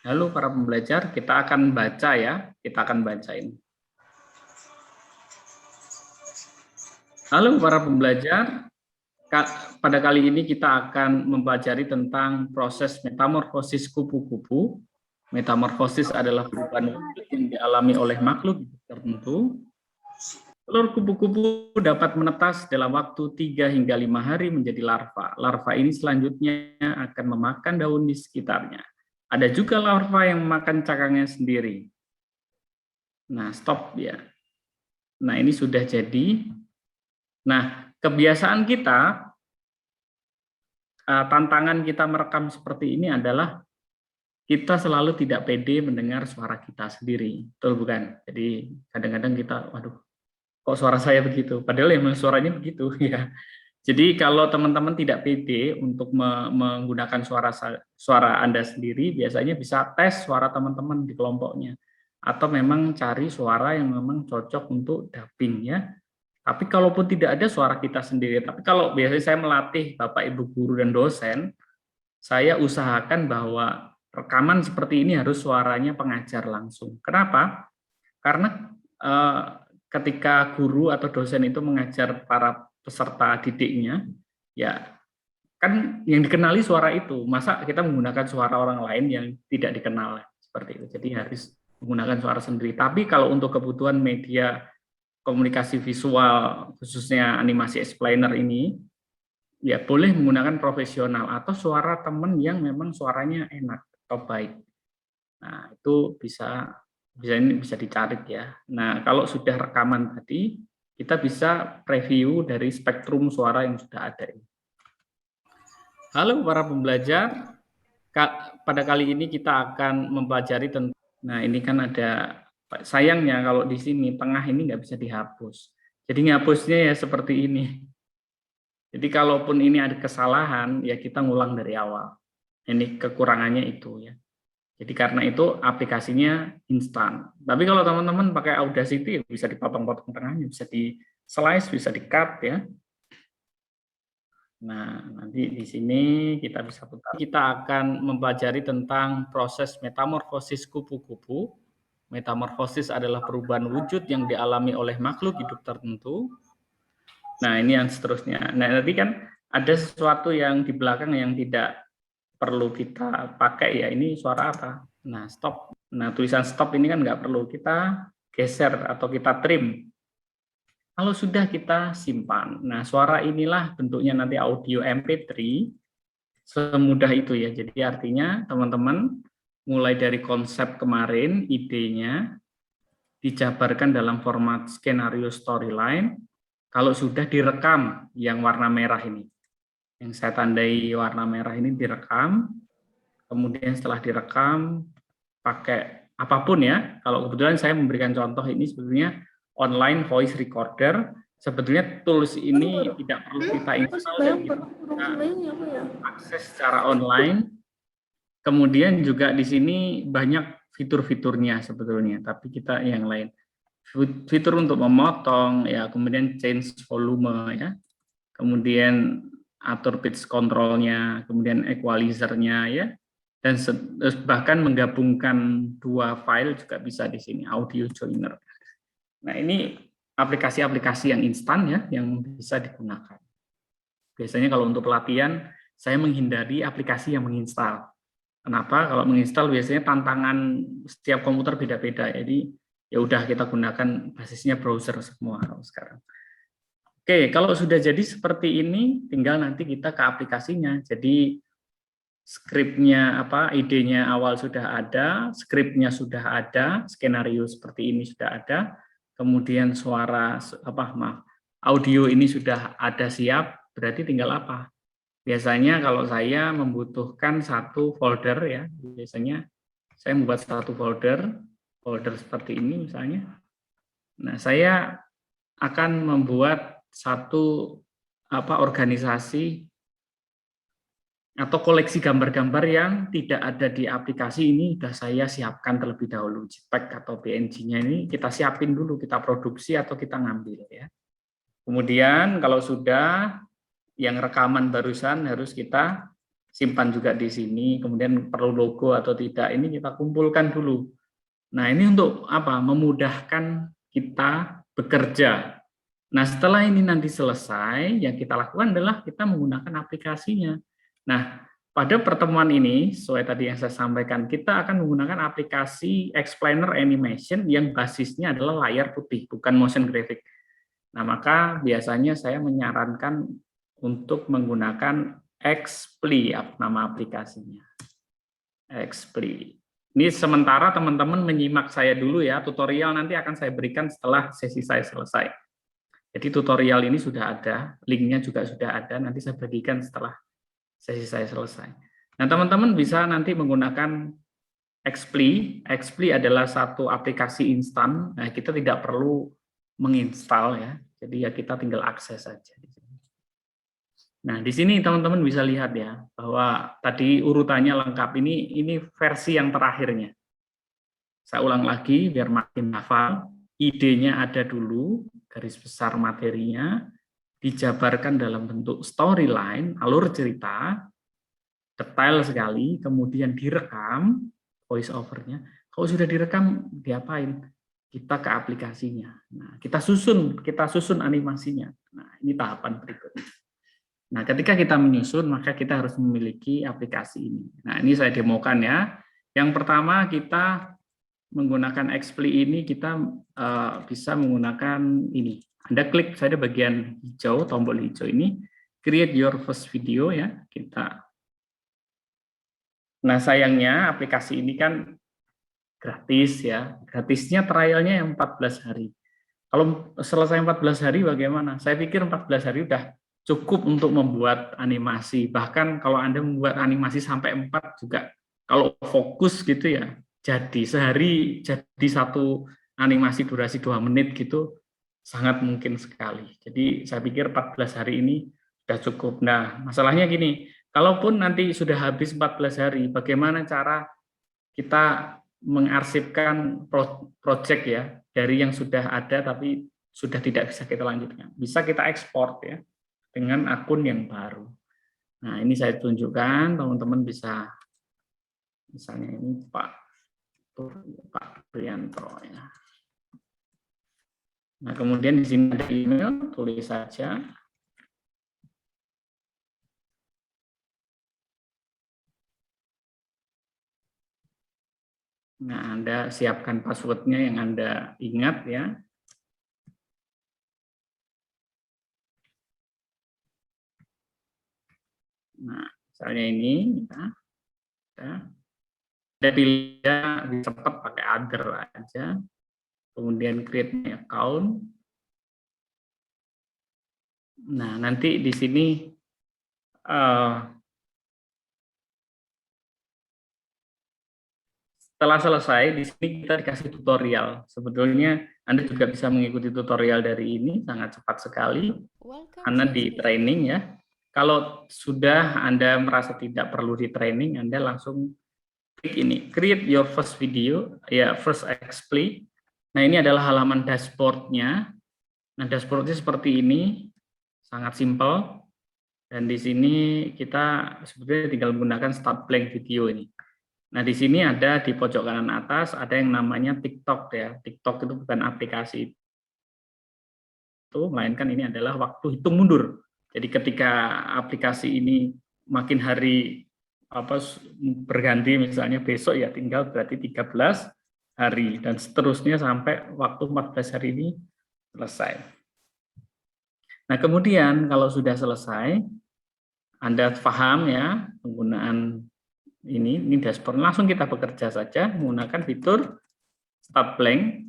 Halo para pembelajar, kita akan baca ya. Kita akan baca ini. Halo para pembelajar, pada kali ini kita akan mempelajari tentang proses metamorfosis kupu-kupu. Metamorfosis adalah perubahan wujud yang dialami oleh makhluk tertentu. Telur kupu-kupu dapat menetas dalam waktu 3 hingga 5 hari menjadi larva. Larva ini selanjutnya akan memakan daun di sekitarnya. Ada juga larva yang memakan cakangnya sendiri. Nah, stop ya. Nah, ini sudah jadi. Nah, kebiasaan kita, tantangan kita merekam seperti ini adalah kita selalu tidak pede mendengar suara kita sendiri. Betul bukan? Jadi kadang-kadang kita, waduh, kok suara saya begitu? Padahal emang suaranya begitu ya. Jadi kalau teman-teman tidak pede untuk menggunakan suara Anda sendiri, biasanya bisa tes suara teman-teman di kelompoknya. Atau memang cari suara yang memang cocok untuk dubbing ya. Tapi kalaupun tidak ada suara kita sendiri, tapi kalau biasanya saya melatih Bapak Ibu guru dan dosen, saya usahakan bahwa rekaman seperti ini harus suaranya pengajar langsung. Kenapa? Karena ketika guru atau dosen itu mengajar para peserta didiknya, ya kan yang dikenali suara itu. Masa kita menggunakan suara orang lain yang tidak dikenal seperti itu. Jadi harus menggunakan suara sendiri. Tapi kalau untuk kebutuhan media komunikasi visual, khususnya animasi explainer ini, ya boleh menggunakan profesional atau suara teman yang memang suaranya enak atau baik. Nah, itu bisa dicari ya. Nah, kalau sudah rekaman tadi, kita bisa preview dari spektrum suara yang sudah ada. Halo para pembelajar, pada kali ini kita akan mempelajari tentang, nah ini kan ada, sayangnya kalau di sini tengah ini nggak bisa dihapus. Jadi ngapusnya ya seperti ini. Jadi kalaupun ini ada kesalahan, ya kita ngulang dari awal. Ini kekurangannya itu ya. Jadi karena itu aplikasinya instan. Tapi kalau teman-teman pakai Audacity bisa dipotong-potong tengahnya, bisa di slice, bisa di cut ya. Nah, nanti di sini kita bisa putar. Kita akan mempelajari tentang proses metamorfosis kupu-kupu. Metamorfosis adalah perubahan wujud yang dialami oleh makhluk hidup tertentu. Nah, ini yang seterusnya. Nah, nanti kan ada sesuatu yang di belakang yang tidak perlu kita pakai ya. Ini suara apa? Nah, stop. Nah, tulisan stop ini kan nggak perlu. Kita geser atau kita trim. Kalau sudah kita simpan. Nah, suara inilah bentuknya nanti audio MP3. Semudah itu ya. Jadi artinya teman-teman mulai dari konsep kemarin, idenya dijabarkan dalam format skenario storyline. Kalau sudah direkam yang warna merah ini, yang saya tandai warna merah ini direkam, kemudian setelah direkam pakai apapun ya, kalau kebetulan saya memberikan contoh ini sebetulnya online voice recorder, sebetulnya tools ini tidak perlu kita install dan kita akses secara online. Kemudian juga di sini banyak fitur-fiturnya sebetulnya, tapi kita yang lain. Fitur untuk memotong ya, kemudian change volume ya, kemudian atur pitch controlnya, kemudian equalizernya ya, dan bahkan menggabungkan dua file juga bisa di sini, audio joiner. Nah, ini aplikasi-aplikasi yang instan ya, yang bisa digunakan. Biasanya kalau untuk pelatihan saya menghindari aplikasi yang menginstal. Kenapa? Kalau menginstal biasanya tantangan setiap komputer beda-beda, jadi ya udah kita gunakan basisnya browser semua sekarang. Oke, kalau sudah jadi seperti ini, tinggal nanti kita ke aplikasinya. Jadi skripnya apa, idenya awal sudah ada, skripnya sudah ada, skenario seperti ini sudah ada, kemudian suara audio ini sudah ada siap, berarti tinggal apa? Biasanya kalau saya membutuhkan satu folder ya, biasanya saya membuat satu folder seperti ini misalnya. Nah, saya akan membuat satu organisasi atau koleksi gambar-gambar yang tidak ada di aplikasi ini sudah saya siapkan terlebih dahulu. JPEG atau PNG-nya ini kita siapin dulu, kita produksi atau kita ngambil ya. Kemudian kalau sudah, yang rekaman barusan harus kita simpan juga di sini, kemudian perlu logo atau tidak, ini kita kumpulkan dulu. Nah, ini untuk apa? Memudahkan kita bekerja. Nah, setelah ini nanti selesai, yang kita lakukan adalah kita menggunakan aplikasinya. Nah, pada pertemuan ini, sesuai tadi yang saya sampaikan, kita akan menggunakan aplikasi Explainer Animation yang basisnya adalah layar putih, bukan motion graphic. Nah, maka biasanya saya menyarankan untuk menggunakan Xpli, nama aplikasinya. Xpli. Ini sementara teman-teman menyimak saya dulu ya, tutorial nanti akan saya berikan setelah sesi saya selesai. Jadi tutorial ini sudah ada, linknya juga sudah ada, nanti saya bagikan setelah sesi saya selesai. Nah, teman-teman bisa nanti menggunakan Xpli. Xpli adalah satu aplikasi instan, nah kita tidak perlu menginstal ya, jadi ya kita tinggal akses saja. Nah, di sini teman-teman bisa lihat ya, bahwa tadi urutannya lengkap, ini versi yang terakhirnya. Saya ulang lagi biar makin hafal, idenya ada dulu, garis besar materinya, dijabarkan dalam bentuk storyline, alur cerita, detail sekali, kemudian direkam, voice over-nya. Kalau sudah direkam, diapain? Kita ke aplikasinya. Nah, kita susun animasinya. Nah, ini tahapan berikutnya. Nah, ketika kita menyusun, maka kita harus memiliki aplikasi ini. Nah, ini saya demokan ya. Yang pertama, kita menggunakan Xpli ini, kita bisa menggunakan ini. Anda klik saja bagian hijau, tombol hijau ini, create your first video ya. Nah, sayangnya aplikasi ini kan gratis ya. Gratisnya trialnya yang 14 hari. Kalau selesai 14 hari bagaimana? Saya pikir 14 hari udah cukup untuk membuat animasi. Bahkan kalau Anda membuat animasi sampai 4 juga, kalau fokus gitu ya, jadi sehari jadi satu animasi durasi 2 menit gitu, sangat mungkin sekali. Jadi saya pikir 14 hari ini sudah cukup. Nah, masalahnya gini, kalaupun nanti sudah habis 14 hari, bagaimana cara kita mengarsipkan project ya, dari yang sudah ada tapi sudah tidak bisa kita lanjutkan. Bisa kita ekspor ya, dengan akun yang baru. Nah, ini saya tunjukkan, teman-teman bisa, misalnya ini Pak Prianto ya. Nah, kemudian di sini ada email, tulis saja. Nah, Anda siapkan password-nya yang Anda ingat ya. Nah, misalnya ini, Anda pilih cepat pakai other aja, kemudian create my account. Nah, nanti di sini setelah selesai, di sini kita dikasih tutorial. Sebetulnya Anda juga bisa mengikuti tutorial dari ini, sangat cepat sekali. Anda di training ya. Kalau sudah Anda merasa tidak perlu di training, Anda langsung klik ini, create your first video, ya first Xpli. Nah, ini adalah halaman dashboard-nya. Nah, dashboard-nya seperti ini, sangat simpel. Dan di sini kita sebetulnya tinggal menggunakan start blank video ini. Nah, di sini ada di pojok kanan atas, ada yang namanya TikTok ya. TikTok itu bukan aplikasi itu, melainkan ini adalah waktu hitung mundur. Jadi ketika aplikasi ini makin hari berganti, misalnya besok ya tinggal berarti 13 hari dan seterusnya sampai waktu 14 hari ini selesai. Nah, kemudian kalau sudah selesai, Anda paham ya penggunaan ini dashboard, langsung kita bekerja saja menggunakan fitur start blank.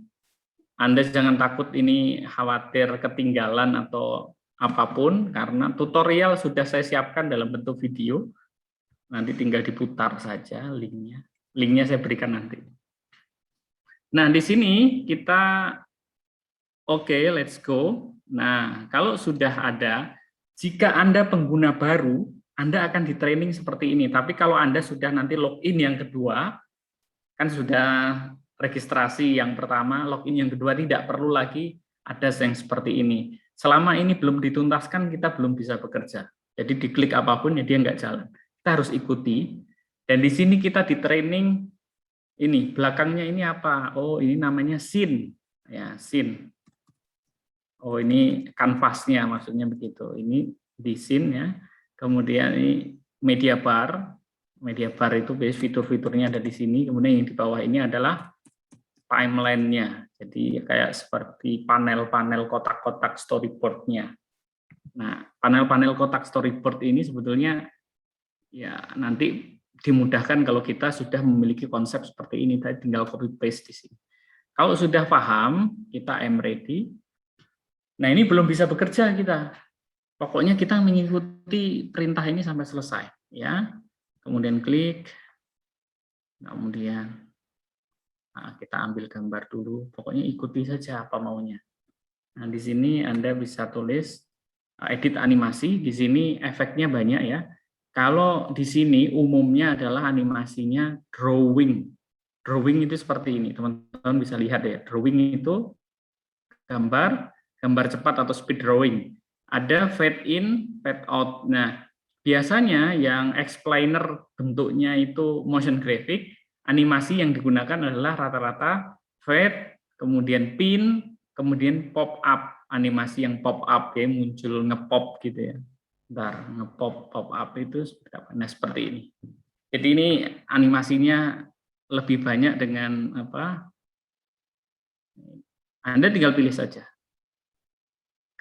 Anda jangan takut ini khawatir ketinggalan atau apapun, karena tutorial sudah saya siapkan dalam bentuk video. Nanti tinggal diputar saja linknya. Linknya saya berikan nanti. Nah, di sini kita oke, let's go. Nah, kalau sudah ada, jika Anda pengguna baru, Anda akan di training seperti ini. Tapi kalau Anda sudah nanti login yang kedua, kan sudah registrasi yang pertama, login yang kedua, tidak perlu lagi ada yang seperti ini. Selama ini belum dituntaskan, kita belum bisa bekerja. Jadi diklik apapun ya dia nggak jalan. Kita harus ikuti. Dan di sini kita di training ini belakangnya ini apa? Oh ini namanya scene, ya scene. Oh ini kanvasnya maksudnya begitu. Ini di scene ya. Kemudian ini media bar. Media bar itu fitur-fiturnya ada di sini. Kemudian yang di bawah ini adalah timeline-nya. Jadi kayak seperti panel-panel kotak-kotak storyboard-nya. Nah, panel-panel kotak storyboard ini sebetulnya ya nanti dimudahkan kalau kita sudah memiliki konsep seperti ini. Tadi tinggal copy paste di sini. Kalau sudah paham, kita am ready. Nah, ini belum bisa bekerja kita. Pokoknya kita mengikuti perintah ini sampai selesai, ya. Kemudian klik. Kemudian kita ambil gambar dulu. Pokoknya ikuti saja apa maunya. Nah, di sini Anda bisa tulis edit animasi. Di sini efeknya banyak ya. Kalau di sini umumnya adalah animasinya drawing. Drawing itu seperti ini. Teman-teman bisa lihat ya. Drawing itu gambar cepat atau speed drawing. Ada fade in, fade out. Nah, biasanya yang explainer bentuknya itu motion graphic, animasi yang digunakan adalah rata-rata fade, kemudian pin, kemudian pop up, animasi yang pop up ya, muncul ngepop gitu ya. Bentar, ngepop, pop up itu seperti apa? Nah, seperti ini. Jadi ini animasinya lebih banyak dengan apa? Anda tinggal pilih saja.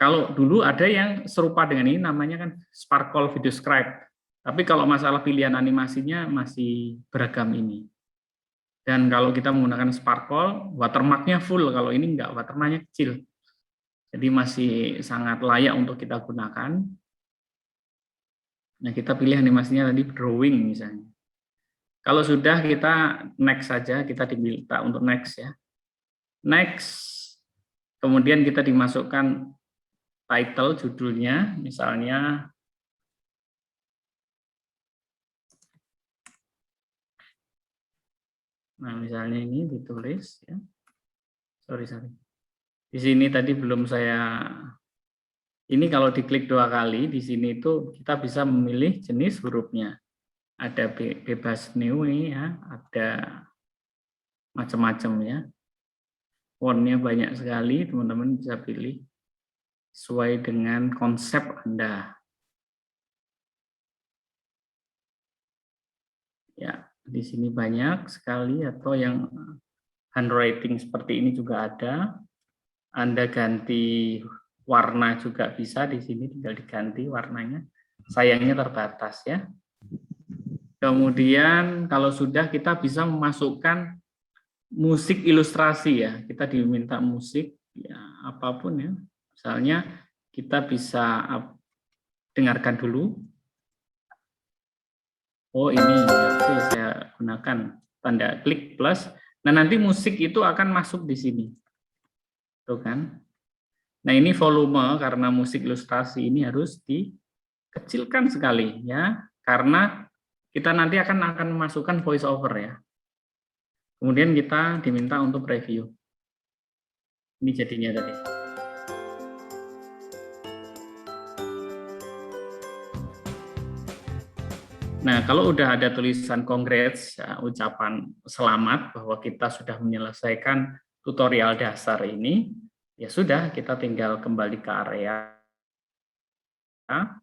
Kalau dulu ada yang serupa dengan ini namanya kan Sparkle Video Scribe. Tapi kalau masalah pilihan animasinya masih beragam ini. Dan kalau kita menggunakan Sparkle, watermarknya full. Kalau ini enggak, watermarknya kecil. Jadi masih sangat layak untuk kita gunakan. Nah, kita pilih animasinya tadi drawing misalnya. Kalau sudah kita next saja, kita diminta untuk next ya. Next, kemudian kita dimasukkan title, judulnya, misalnya misalnya ini ditulis ya. Sorry. Di sini tadi belum saya. Ini kalau diklik 2 kali di sini itu kita bisa memilih jenis hurufnya. Ada bebas new ya, ada macam-macam ya. Fontnya banyak sekali, teman-teman bisa pilih sesuai dengan konsep Anda. Ya, di sini banyak sekali atau yang handwriting seperti ini juga ada. Anda ganti warna juga bisa di sini, tinggal diganti warnanya. Sayangnya terbatas ya. Kemudian kalau sudah kita bisa memasukkan musik ilustrasi ya. Kita diminta musik ya apapun ya. Misalnya kita bisa dengarkan dulu. Oh ini oke, saya gunakan tanda klik plus. Nah nanti musik itu akan masuk di sini, tuh kan? Nah ini volume karena musik ilustrasi ini harus dikecilkan sekali ya, karena kita nanti akan memasukkan voice over ya. Kemudian kita diminta untuk review. Ini jadinya tadi. Nah, kalau udah ada tulisan congrats, ya, ucapan selamat bahwa kita sudah menyelesaikan tutorial dasar ini, ya sudah, kita tinggal kembali ke area.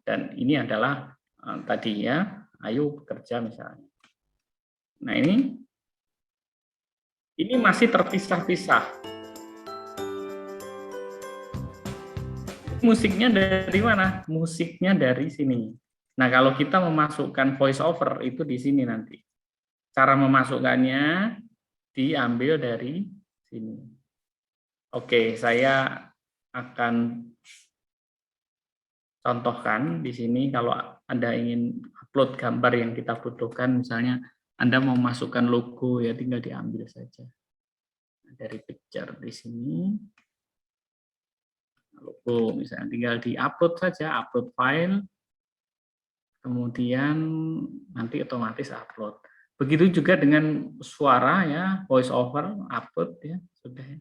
Dan ini adalah tadi ya, ayo bekerja misalnya. Nah, ini masih terpisah-pisah. Musiknya dari mana? Musiknya dari sini. Nah, kalau kita memasukkan voice over itu di sini nanti. Cara memasukkannya diambil dari sini. Oke, saya akan contohkan di sini kalau Anda ingin upload gambar yang kita butuhkan, misalnya Anda mau masukkan logo ya tinggal diambil saja. Dari picture di sini. Logo misalnya tinggal di-upload saja, upload file. Kemudian nanti otomatis upload. Begitu juga dengan suara ya, voice over, upload ya, sudah ya.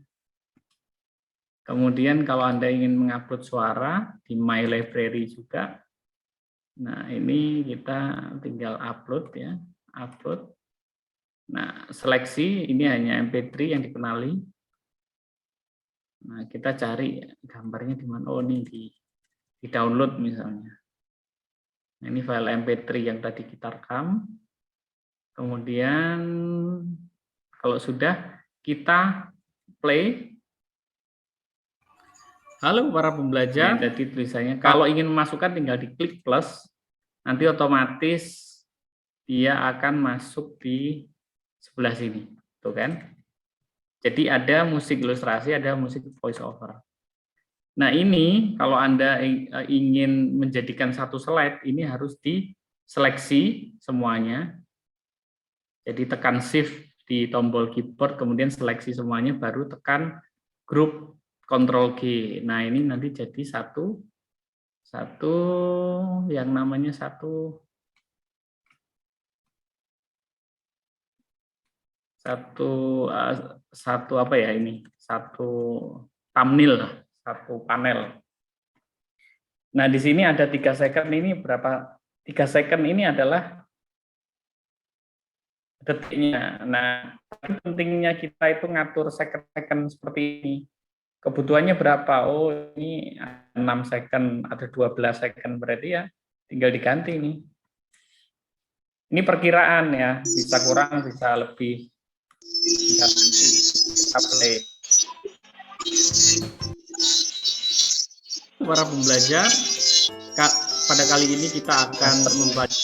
Kemudian kalau Anda ingin mengupload suara di My Library juga, Nah, ini kita tinggal upload ya, upload. Nah, seleksi ini hanya MP3 yang dikenali. Nah, kita cari gambarnya di mana. Oh, ini di download misalnya. Nah, ini file MP3 yang tadi kita rekam. Kemudian kalau sudah kita play. Halo para pembelajar, jadi tulisannya kalau ingin memasukkan tinggal diklik plus, nanti otomatis dia akan masuk di sebelah sini, tuh kan? Jadi ada musik ilustrasi, ada musik voice over. Nah ini kalau Anda ingin menjadikan satu slide, ini harus diseleksi semuanya. Jadi tekan shift di tombol keyboard, kemudian seleksi semuanya, baru tekan grup Ctrl G. Nah, ini nanti jadi satu yang namanya satu apa ya ini? Satu thumbnail, satu panel. Nah, di sini ada 3 second ini berapa? 3 second ini adalah detiknya. Nah, pentingnya kita itu ngatur second-second seperti ini. Kebutuhannya berapa? Oh, ini 6 second, ada 12 second, berarti ya tinggal diganti ini. Ini perkiraan ya, bisa kurang, bisa lebih. Tinggal nanti kita play. Para pembelajar, pada kali ini kita akan membaca.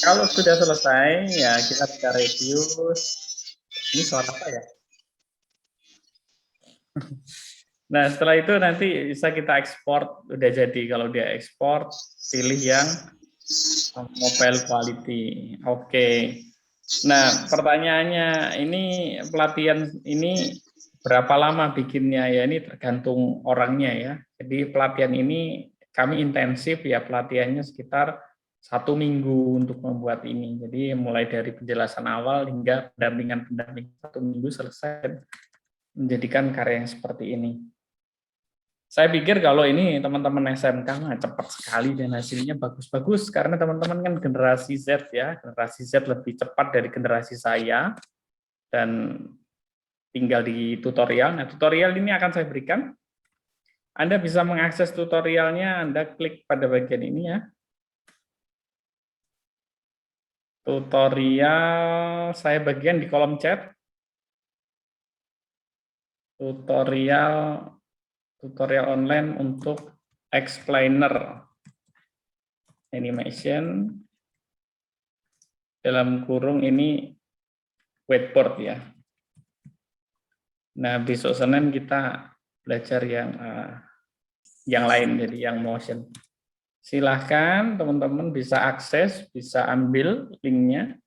Kalau sudah selesai, ya kita bisa review. Ini suara apa ya? Nah, setelah itu nanti bisa kita ekspor, udah jadi. Kalau dia ekspor, pilih yang mobile quality. Oke. Nah, pertanyaannya, ini pelatihan ini berapa lama bikinnya ya? Ini tergantung orangnya ya. Jadi pelatihan ini kami intensif ya, pelatihannya sekitar 1 minggu untuk membuat ini. Jadi mulai dari penjelasan awal hingga pendampingan 1 minggu selesai menjadikan karya yang seperti ini. Saya pikir kalau ini teman-teman SMK cepat sekali dan hasilnya bagus-bagus, karena teman-teman kan generasi Z ya, generasi Z lebih cepat dari generasi saya, dan tinggal di tutorial. Nah, tutorial ini akan saya berikan. Anda bisa mengakses tutorialnya, Anda klik pada bagian ini ya. Tutorial, saya bagian di kolom chat. Tutorial online untuk explainer animation, dalam kurung ini whiteboard ya. Nah, besok Senin kita belajar yang lain, jadi yang motion. Silahkan teman-teman bisa akses, bisa ambil linknya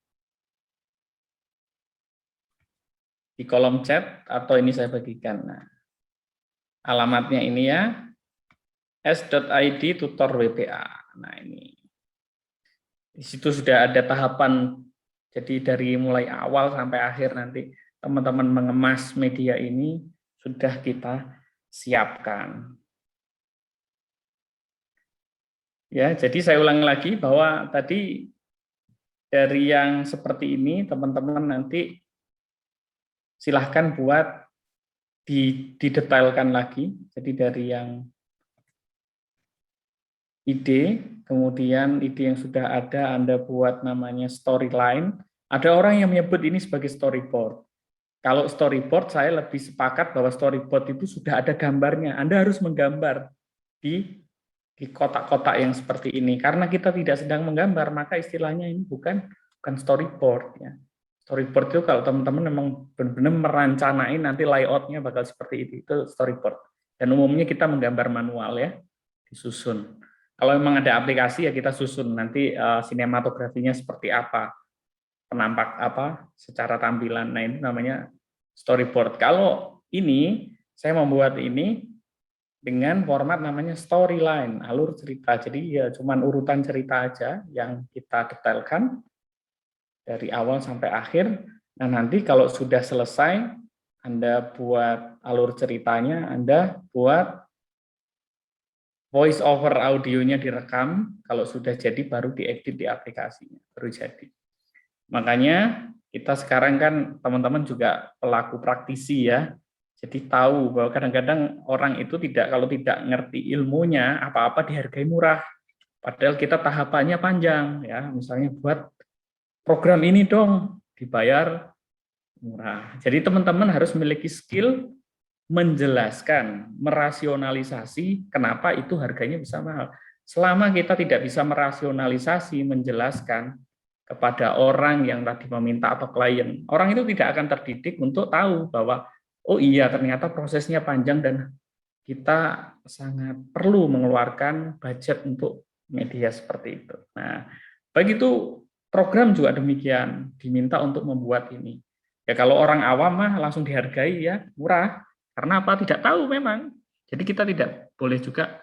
di kolom chat atau ini saya bagikan. Nah, alamatnya ini ya, s.id tutor WPA. Nah, ini di situ sudah ada tahapan, jadi dari mulai awal sampai akhir nanti teman-teman mengemas media ini sudah kita siapkan. Ya, jadi saya ulangi lagi bahwa tadi dari yang seperti ini teman-teman nanti silahkan buat didetailkan lagi. Jadi dari yang ide, kemudian ide yang sudah ada Anda buat namanya storyline. Ada orang yang menyebut ini sebagai storyboard. Kalau storyboard saya lebih sepakat bahwa storyboard itu sudah ada gambarnya. Anda harus menggambar di kotak-kotak yang seperti ini. Karena kita tidak sedang menggambar, maka istilahnya ini bukan storyboard ya. Storyboard itu kalau teman-teman memang benar-benar merancanain nanti layoutnya bakal seperti itu storyboard. Dan umumnya kita menggambar manual ya, disusun. Kalau memang ada aplikasi ya kita susun nanti sinematografinya seperti apa, penampak apa secara tampilan. Nah, ini namanya storyboard. Kalau ini saya membuat ini dengan format namanya storyline, alur cerita. Jadi ya cuman urutan cerita aja yang kita detailkan dari awal sampai akhir. Nah, nanti kalau sudah selesai, Anda buat alur ceritanya, Anda buat voice over audionya direkam, kalau sudah jadi baru diedit di aplikasinya, baru jadi. Makanya kita sekarang kan teman-teman juga pelaku praktisi ya, jadi tahu bahwa kadang-kadang orang itu kalau tidak ngerti ilmunya, apa-apa dihargai murah. Padahal kita tahapannya panjang ya, misalnya buat program ini dong, dibayar murah. Jadi teman-teman harus memiliki skill menjelaskan, merasionalisasi kenapa itu harganya bisa mahal. Selama kita tidak bisa merasionalisasi, menjelaskan kepada orang yang tadi meminta atau klien, orang itu tidak akan terdidik untuk tahu bahwa oh iya ternyata prosesnya panjang dan kita sangat perlu mengeluarkan budget untuk media seperti itu. Nah, begitu program juga demikian, diminta untuk membuat ini. Ya kalau orang awam mah langsung dihargai ya murah, karena apa? Tidak tahu memang. Jadi kita tidak boleh juga,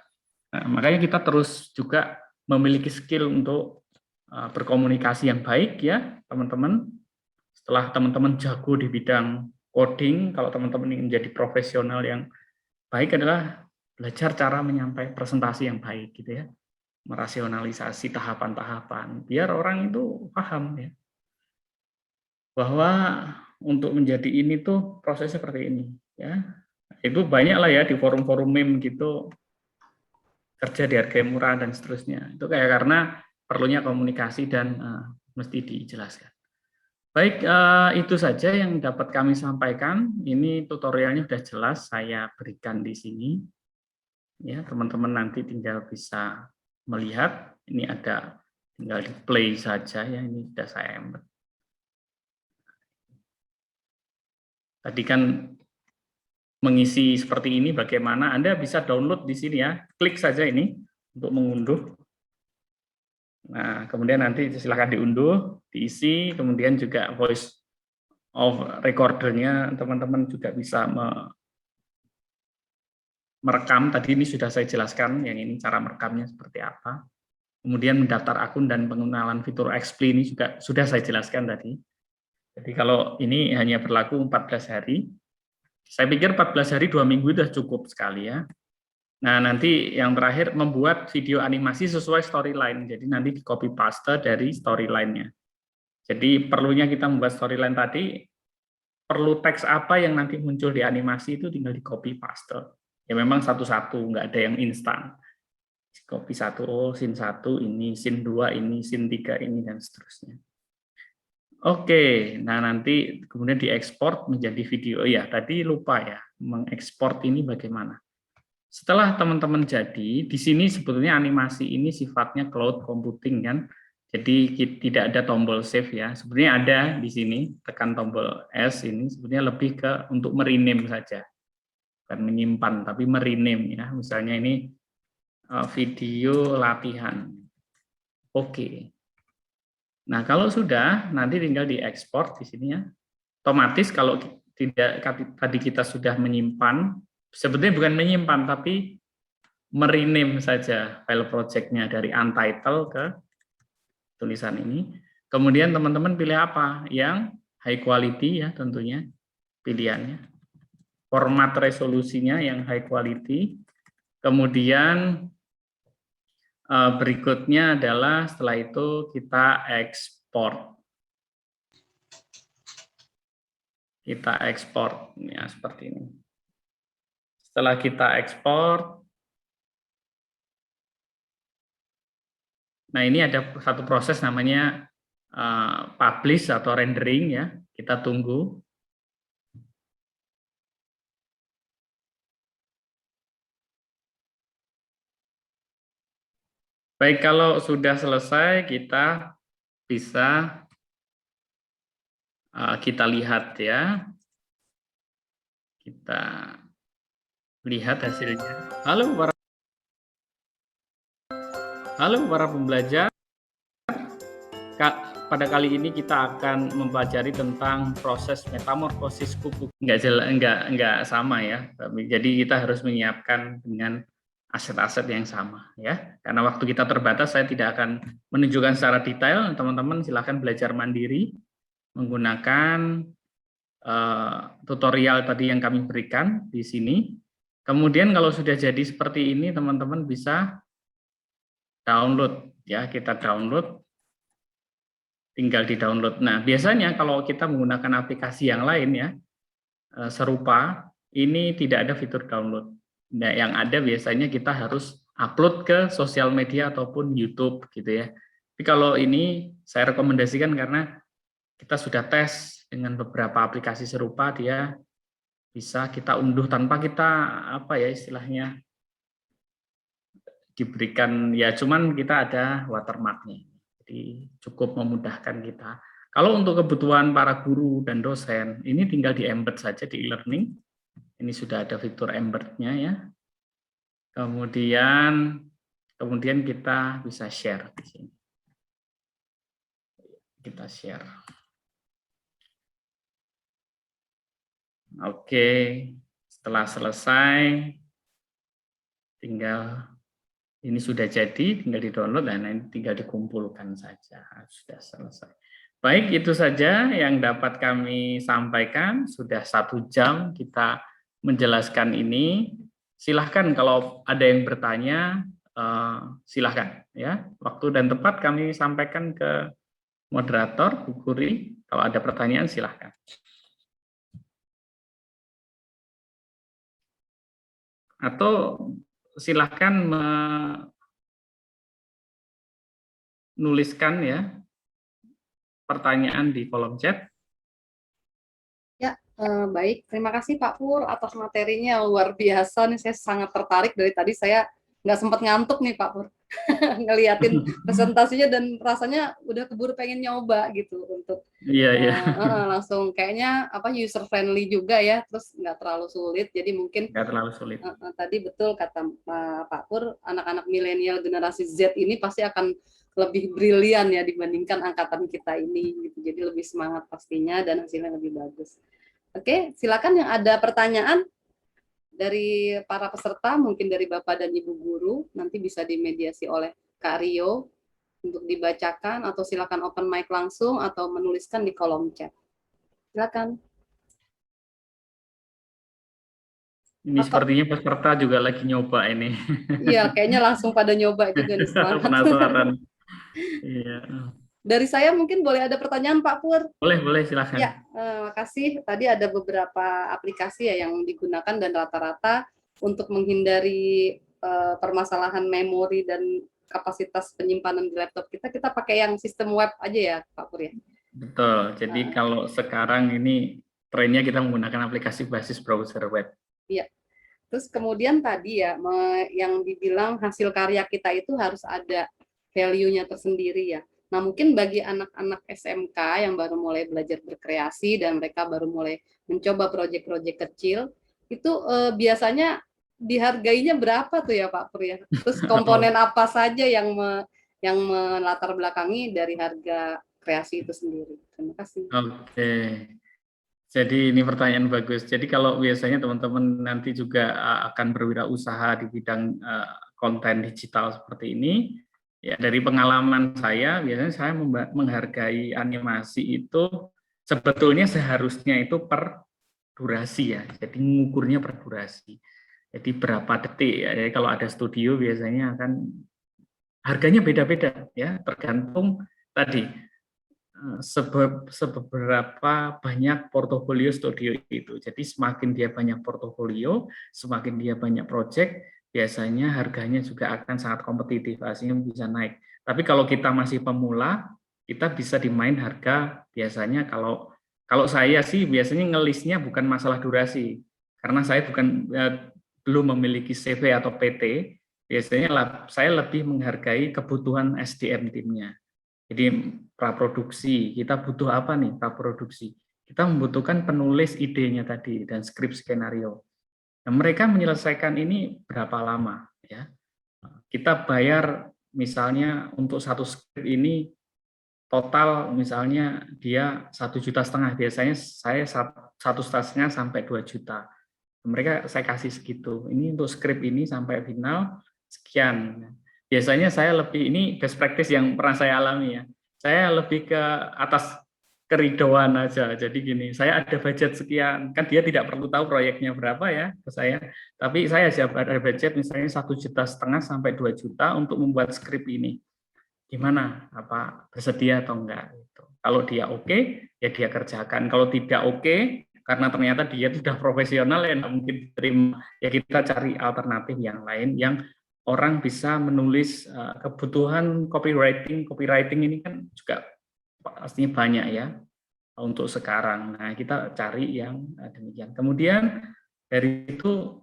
makanya kita terus juga memiliki skill untuk berkomunikasi yang baik ya teman-teman. Setelah teman-teman jago di bidang coding, kalau teman-teman ingin menjadi profesional yang baik adalah belajar cara menyampaikan presentasi yang baik gitu ya. Merasionalisasi tahapan-tahapan biar orang itu paham ya. Bahwa untuk menjadi ini tuh prosesnya seperti ini ya. Itu banyak lah ya di forum-forum meme gitu, kerja di harga murah dan seterusnya. Itu kayak karena perlunya komunikasi dan mesti dijelaskan. Baik, itu saja yang dapat kami sampaikan. Ini tutorialnya sudah jelas saya berikan di sini. Ya, teman-teman nanti tinggal bisa melihat. Ini ada tinggal di play saja ya. Ini sudah saya embed. Tadi kan mengisi seperti ini bagaimana, Anda bisa download di sini ya, klik saja ini untuk mengunduh. Nah, kemudian nanti silakan diunduh, diisi, kemudian juga voice of recordernya teman-teman juga bisa merekam. Tadi ini sudah saya jelaskan, yang ini cara merekamnya seperti apa. Kemudian mendaftar akun dan pengenalan fitur XP ini juga sudah saya jelaskan tadi. Jadi kalau ini hanya berlaku 14 hari, saya pikir 14 hari 2 minggu sudah cukup sekali ya. Nah nanti yang terakhir membuat video animasi sesuai storyline. Jadi nanti di copy paste dari storyline-nya. Jadi perlunya kita membuat storyline tadi, perlu teks apa yang nanti muncul di animasi itu tinggal di copy paste. Ya memang satu-satu, nggak ada yang instan. Copy 1, scene 1 ini, scene 2 ini, scene 3 ini, dan seterusnya. Oke, nah nanti kemudian diekspor menjadi video. Oh ya, tadi lupa ya, mengekspor ini bagaimana. Setelah teman-teman jadi, di sini sebetulnya animasi ini sifatnya cloud computing kan. Jadi tidak ada tombol save ya. Sebenarnya ada di sini, tekan tombol S ini sebenarnya lebih ke untuk merename saja. Bukan menyimpan, tapi merename ya. Misalnya ini video latihan. Oke. Nah, kalau sudah, nanti tinggal diekspor di sini ya. Otomatis kalau tidak tadi kita sudah menyimpan, sebetulnya bukan menyimpan, tapi merename saja file project-nya dari untitled ke tulisan ini. Kemudian teman-teman pilih apa? Yang high quality ya tentunya pilihannya. Format resolusinya yang high quality. Kemudian berikutnya adalah setelah itu kita ekspor. Kita ekspor ya seperti ini. Setelah kita ekspor, nah ini ada satu proses namanya publish atau rendering ya. Kita tunggu. Baik, kalau sudah selesai kita bisa kita lihat ya. Kita lihat hasilnya. Halo para pembelajar. Pada kali ini kita akan mempelajari tentang proses metamorfosis kupu. Enggak sama ya. Jadi kita harus menyiapkan dengan aset-aset yang sama ya. Karena waktu kita terbatas, saya tidak akan menunjukkan secara detail. Teman-teman silakan belajar mandiri menggunakan tutorial tadi yang kami berikan di sini. Kemudian kalau sudah jadi seperti ini, teman-teman bisa download ya, kita download, tinggal di-download. Nah, biasanya kalau kita menggunakan aplikasi yang lain ya, serupa, ini tidak ada fitur download. Nah, yang ada biasanya kita harus upload ke sosial media ataupun YouTube gitu ya. Tapi kalau ini saya rekomendasikan karena kita sudah tes dengan beberapa aplikasi serupa, dia bisa kita unduh tanpa kita apa ya istilahnya diberikan ya, cuman kita ada watermarknya, jadi cukup memudahkan kita. Kalau untuk kebutuhan para guru dan dosen, ini tinggal di embed saja di e-learning. Ini sudah ada fitur embed-nya ya. Kemudian kita bisa share di sini. Kita share. Oke, setelah selesai, tinggal ini sudah jadi, tinggal di-download dan ini tinggal dikumpulkan saja. Sudah selesai. Baik, itu saja yang dapat kami sampaikan. Sudah 1 jam kita menjelaskan ini. Silahkan kalau ada yang bertanya, silahkan ya. Waktu dan tempat kami sampaikan ke moderator, Bu Kuri. Kalau ada pertanyaan silahkan. Atau silahkan menuliskan ya pertanyaan di kolom chat. Ya, baik. Terima kasih Pak Pur atas materinya, luar biasa nih. Saya sangat tertarik, dari tadi saya nggak sempat ngantuk nih Pak Pur. Ngeliatin presentasinya dan rasanya udah keburu pengen nyoba gitu untuk langsung kayaknya user friendly juga ya, terus nggak terlalu sulit, jadi mungkin nggak terlalu sulit. Tadi betul kata Pak Pur, anak-anak milenial generasi Z ini pasti akan lebih brilian ya dibandingkan angkatan kita ini gitu. Jadi lebih semangat pastinya dan hasilnya lebih bagus. Oke, silakan yang ada pertanyaan dari para peserta, mungkin dari Bapak dan Ibu guru, nanti bisa dimediasi oleh Kak Rio untuk dibacakan, atau silakan open mic langsung atau menuliskan di kolom chat. Silakan. Ini sepertinya peserta juga lagi nyoba ini. Iya, kayaknya langsung pada nyoba juga nih, semangat. Penasaran. Iya. Dari saya mungkin boleh ada pertanyaan Pak Pur? Boleh silakan. Ya, makasih. Tadi ada beberapa aplikasi ya yang digunakan dan rata-rata untuk menghindari permasalahan memori dan kapasitas penyimpanan di laptop kita pakai yang sistem web aja ya Pak Pur ya? Betul. Jadi kalau sekarang ini trennya kita menggunakan aplikasi basis browser web. Iya. Terus kemudian tadi ya yang dibilang hasil karya kita itu harus ada value-nya tersendiri ya. Nah, mungkin bagi anak-anak SMK yang baru mulai belajar berkreasi dan mereka baru mulai mencoba proyek-proyek kecil, itu biasanya dihargainya berapa tuh ya Pak Pur ya? Terus komponen apa saja yang melatar belakangi dari harga kreasi itu sendiri? Terima kasih. Oke. Jadi ini pertanyaan bagus. Jadi kalau biasanya teman-teman nanti juga akan berwirausaha di bidang konten digital seperti ini, ya, dari pengalaman saya, biasanya saya menghargai animasi itu sebetulnya seharusnya itu per durasi ya. Jadi mengukurnya per durasi. Jadi berapa detik ya. Jadi kalau ada studio biasanya akan harganya beda-beda ya, tergantung tadi seberapa banyak portofolio studio itu. Jadi semakin dia banyak portofolio, semakin dia banyak project, biasanya harganya juga akan sangat kompetitif, hasilnya bisa naik. Tapi kalau kita masih pemula, kita bisa dimain harga biasanya kalau saya sih biasanya ngelistnya bukan masalah durasi, karena saya belum memiliki CV atau PT, biasanya saya lebih menghargai kebutuhan SDM timnya. Jadi praproduksi, kita butuh apa nih praproduksi? Kita membutuhkan penulis idenya tadi dan skrip skenario. Nah, mereka menyelesaikan ini berapa lama ya? Kita bayar misalnya untuk satu skrip ini total misalnya dia 1,5 juta, biasanya saya 1,5 sampai 2 juta. Mereka saya kasih segitu. Ini untuk skrip ini sampai final sekian. Biasanya saya lebih, ini best practice yang pernah saya alami ya. Saya lebih ke atas keridoan aja. Jadi gini, saya ada budget sekian, kan dia tidak perlu tahu proyeknya berapa ya ke saya, tapi saya siap ada budget misalnya 1,5 juta sampai 2 juta untuk membuat skrip ini. Gimana? Apa bersedia atau enggak? Gitu. Kalau dia oke, ya dia kerjakan. Kalau tidak oke, karena ternyata dia sudah profesional ya nggak mungkin diterima, ya kita cari alternatif yang lain yang orang bisa menulis. Kebutuhan copywriting ini kan juga pastinya banyak ya untuk sekarang. Nah, kita cari yang demikian. Kemudian dari itu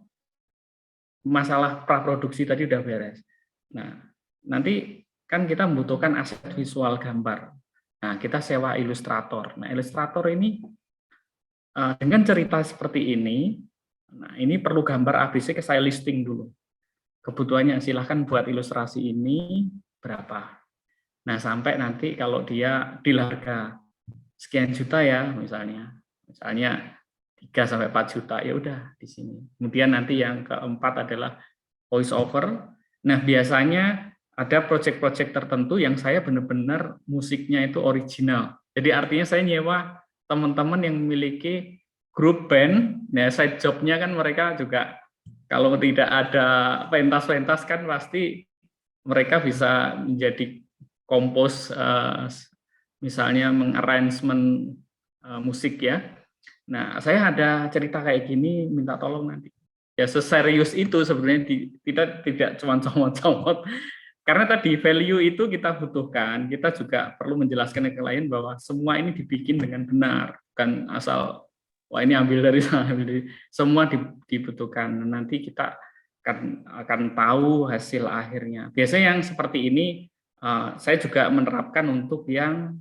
masalah praproduksi tadi udah beres. Nah, nanti kan kita membutuhkan aset visual gambar. Nah, kita sewa ilustrator. Nah, ilustrator ini dengan cerita seperti ini, nah ini perlu gambar ABC ke saya listing dulu. Kebutuhannya silahkan buat ilustrasi ini berapa. Nah, sampai nanti kalau dia di harga sekian juta ya misalnya 3 sampai 4 juta ya udah di sini. Kemudian nanti yang keempat adalah voice over. Nah, biasanya ada proyek-proyek tertentu yang saya benar-benar musiknya itu original. Jadi artinya saya nyewa teman-teman yang memiliki grup band. Nah, side job-nya kan mereka juga kalau tidak ada pentas-pentas kan pasti mereka bisa menjadi kompos, misalnya mengarrangement musik ya. Nah, saya ada cerita kayak gini, minta tolong nanti. Ya seserius itu sebenarnya tidak cuma comot-comot. Karena tadi value itu kita butuhkan, kita juga perlu menjelaskan ke lain bahwa semua ini dibikin dengan benar, bukan asal wah ini ambil dari sana, semua dibutuhkan. Nanti kita akan tahu hasil akhirnya. Biasanya yang seperti ini saya juga menerapkan untuk yang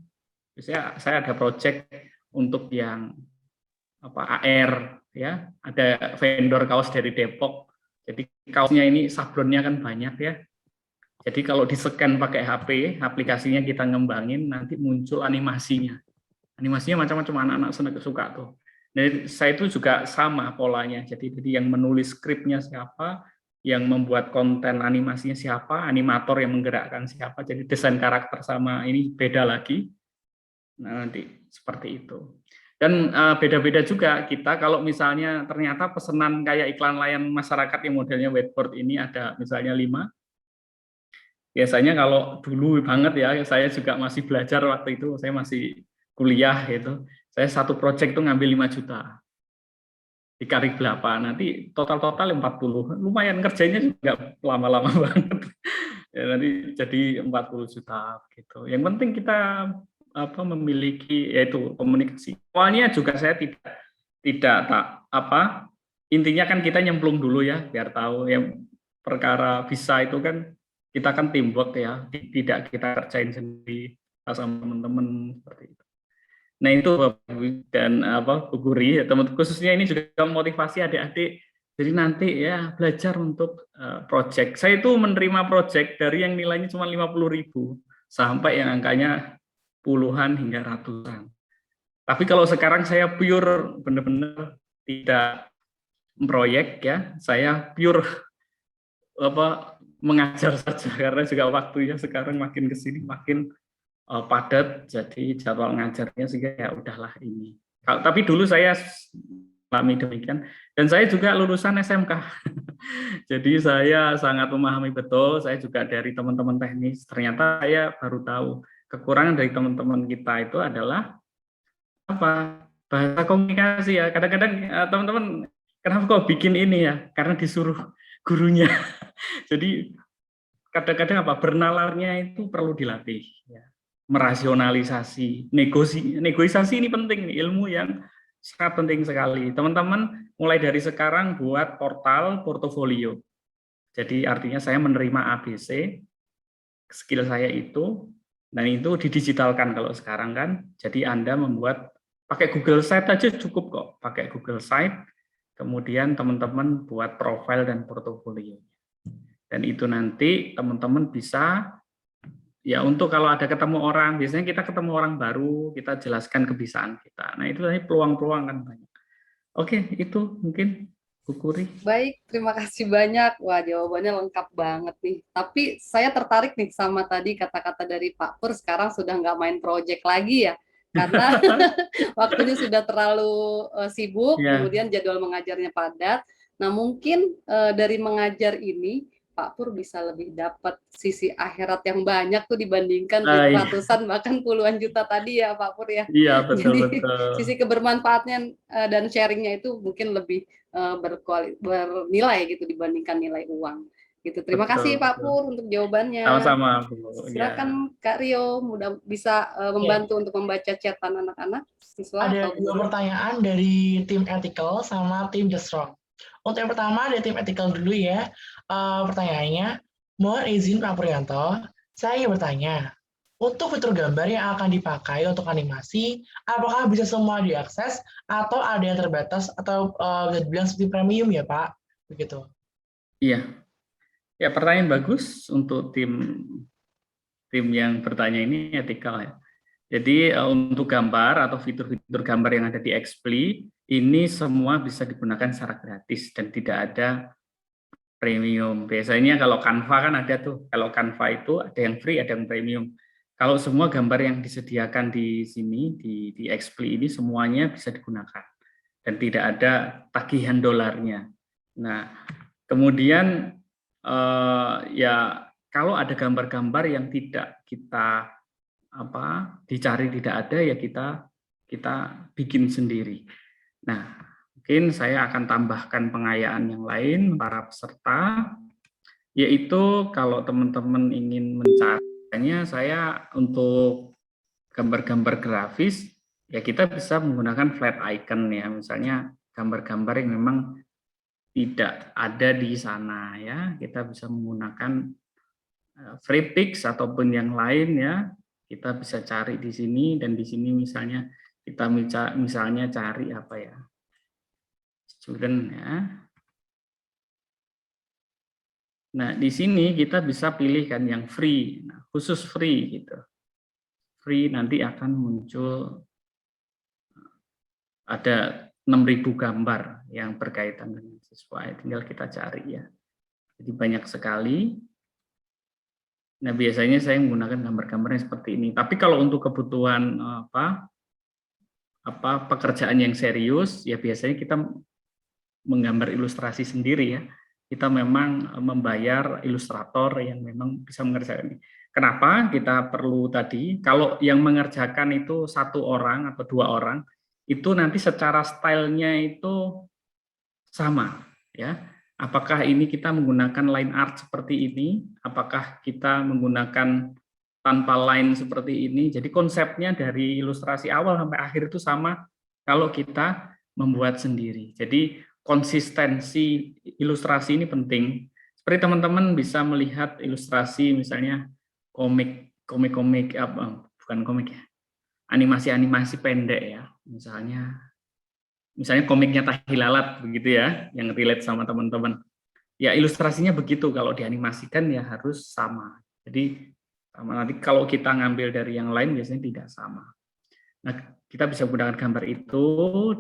misalnya saya ada project untuk yang AR ya, ada vendor kaos dari Depok. Jadi kaosnya ini sablonnya kan banyak ya. Jadi kalau di-scan pakai HP, aplikasinya kita ngembangin, nanti muncul animasinya. Animasinya macam-macam, anak-anak suka tuh. Nah, saya itu juga sama polanya. Jadi yang menulis skripnya siapa, yang membuat konten animasinya siapa, animator yang menggerakkan siapa. Jadi desain karakter sama ini beda lagi. Nah, nanti seperti itu. Dan beda-beda juga kita kalau misalnya ternyata pesanan kayak iklan layan masyarakat yang modelnya whiteboard ini ada misalnya 5. Biasanya kalau dulu banget ya, saya juga masih belajar waktu itu, saya masih kuliah gitu. Saya satu project itu ngambil 5 juta. Dikali 8, nanti total 40. Lumayan kerjanya juga lama-lama banget. Ya, nanti jadi 40 juta gitu. Yang penting kita memiliki yaitu komunikasi. Awalnya juga saya intinya kan kita nyemplung dulu ya biar tahu yang perkara bisa itu kan kita kan teamwork ya, tidak kita kerjain sendiri sama teman-teman seperti itu. Nah itu dan Bu Guri, teman khususnya ini juga motivasi adik-adik. Jadi nanti ya belajar untuk project. Saya itu menerima project dari yang nilainya cuma 50.000 sampai yang angkanya puluhan hingga ratusan. Tapi kalau sekarang saya pure benar-benar tidak proyek ya, saya pure mengajar saja karena juga waktunya sekarang makin ke sini makin padat, jadi jadwal ngajarnya sehingga ya udahlah ini. Tapi dulu saya alami demikian dan saya juga lulusan SMK. Jadi saya sangat memahami betul, saya juga dari teman-teman teknis. Ternyata saya baru tahu kekurangan dari teman-teman kita itu adalah bahasa komunikasi ya. Kadang-kadang teman-teman kenapa kok bikin ini ya? Karena disuruh gurunya. Jadi kadang-kadang bernalarnya itu perlu dilatih ya. Merasionalisasi, negosiasi ini penting, ilmu yang sangat penting sekali. Teman-teman mulai dari sekarang buat portofolio. Jadi artinya saya menerima ABC, skill saya itu, dan itu didigitalkan kalau sekarang kan. Jadi Anda membuat pakai Google Site aja cukup kok, pakai Google Site. Kemudian teman-teman buat profil dan portofolio. Dan itu nanti teman-teman bisa, ya untuk kalau ada ketemu orang, biasanya kita ketemu orang baru, kita jelaskan kebiasaan kita. Nah itu nanti peluang-peluang kan banyak. Oke, itu mungkin Bu Guri. Baik, terima kasih banyak. Wah, jawabannya lengkap banget nih. Tapi saya tertarik nih sama tadi kata-kata dari Pak Pur, sekarang sudah nggak main project lagi ya. karena waktunya sudah terlalu sibuk, Ya, kemudian jadwal mengajarnya padat. Nah, mungkin dari mengajar ini Pak Pur bisa lebih dapat sisi akhirat yang banyak tuh dibandingkan iya, ratusan bahkan puluhan juta tadi ya Pak Pur ya. iya betul Jadi betul. sisi kebermanfaatnya dan sharingnya itu mungkin lebih bernilai gitu dibandingkan nilai uang. Gitu. Terima Betul, kasih Pak betul. Pur untuk jawabannya. Sama-sama, Bu. Ya. Silakan Kak Rio, mudah bisa Oke, membantu untuk membaca chatan anak-anak, siswa ada atau dua guru. pertanyaan dari tim ethical sama tim Just Wrong. Untuk yang pertama dari tim ethical dulu ya. Pertanyaannya, mohon izin Pak Puryanto, saya ingin bertanya, untuk fitur gambar yang akan dipakai untuk animasi, apakah bisa semua diakses atau ada yang terbatas atau bisa dibilang seperti premium ya Pak? Begitu. Iya. Ya, pertanyaan bagus untuk tim yang bertanya ini etikal ya. Jadi untuk gambar atau fitur-fitur gambar yang ada di Xpli ini semua bisa digunakan secara gratis dan tidak ada premium. Biasanya kalau Canva kan ada tuh. Kalau Canva itu ada yang free, ada yang premium. Kalau semua gambar yang disediakan di sini di Xpli ini semuanya bisa digunakan dan tidak ada tagihan dolarnya. Nah, kemudian ya kalau ada gambar-gambar yang tidak kita dicari tidak ada ya kita bikin sendiri. Nah, mungkin saya akan tambahkan pengayaan yang lain para peserta, yaitu kalau teman-teman ingin mencarinya, saya untuk gambar-gambar grafis ya kita bisa menggunakan flat icon ya, misalnya gambar-gambar yang memang tidak ada di sana ya, kita bisa menggunakan FreePix ataupun yang lain ya, kita bisa cari di sini dan di sini misalnya kita misalnya cari apa ya, student ya. Nah di sini kita bisa pilih kan yang free, nah, khusus free gitu, free nanti akan muncul ada 6.000 gambar yang berkaitan dengan siswa, tinggal kita cari ya. Jadi banyak sekali. Nah, biasanya saya menggunakan gambar-gambar yang seperti ini. Tapi kalau untuk kebutuhan pekerjaan yang serius, ya biasanya kita menggambar ilustrasi sendiri ya. Kita memang membayar ilustrator yang memang bisa mengerjakan ini. Kenapa kita perlu tadi? Kalau yang mengerjakan itu 1 orang atau 2 orang, itu nanti secara stylenya itu sama ya. Apakah ini kita menggunakan line art seperti ini, apakah kita menggunakan tanpa line seperti ini. Jadi konsepnya dari ilustrasi awal sampai akhir itu sama kalau kita membuat sendiri. Jadi konsistensi ilustrasi ini penting. Seperti teman-teman bisa melihat ilustrasi misalnya komik bukan komik ya, animasi-animasi pendek ya, misalnya komiknya Tahi Lalat begitu ya, yang relate sama teman-teman. Ya ilustrasinya begitu, kalau dianimasikan ya harus sama. Jadi nanti kalau kita ngambil dari yang lain biasanya tidak sama. Nah, kita bisa menggunakan gambar itu,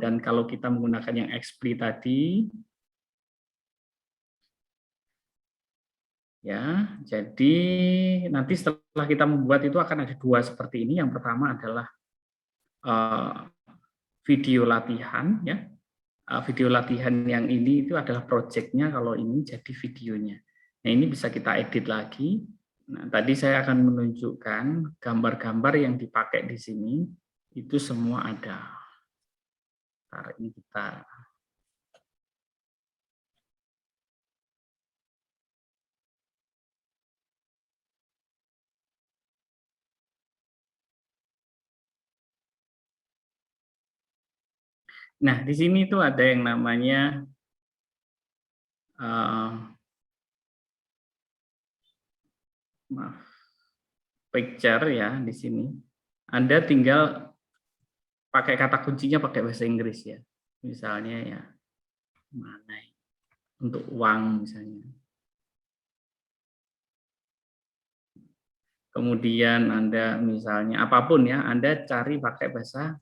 dan kalau kita menggunakan yang Xpli tadi, ya, jadi nanti setelah kita membuat itu akan ada 2 seperti ini. Yang pertama adalah video latihan ya. Video latihan yang ini itu adalah projectnya, kalau ini jadi videonya. Nah, ini bisa kita edit lagi. Nah, tadi saya akan menunjukkan gambar-gambar yang dipakai di sini itu semua ada. Ntar ini kita Nah, di sini tuh ada yang namanya picture ya di sini. Anda tinggal pakai kata kuncinya pakai bahasa Inggris ya. Misalnya ya mana ya? Untuk uang misalnya. Kemudian Anda misalnya apapun ya, Anda cari pakai bahasa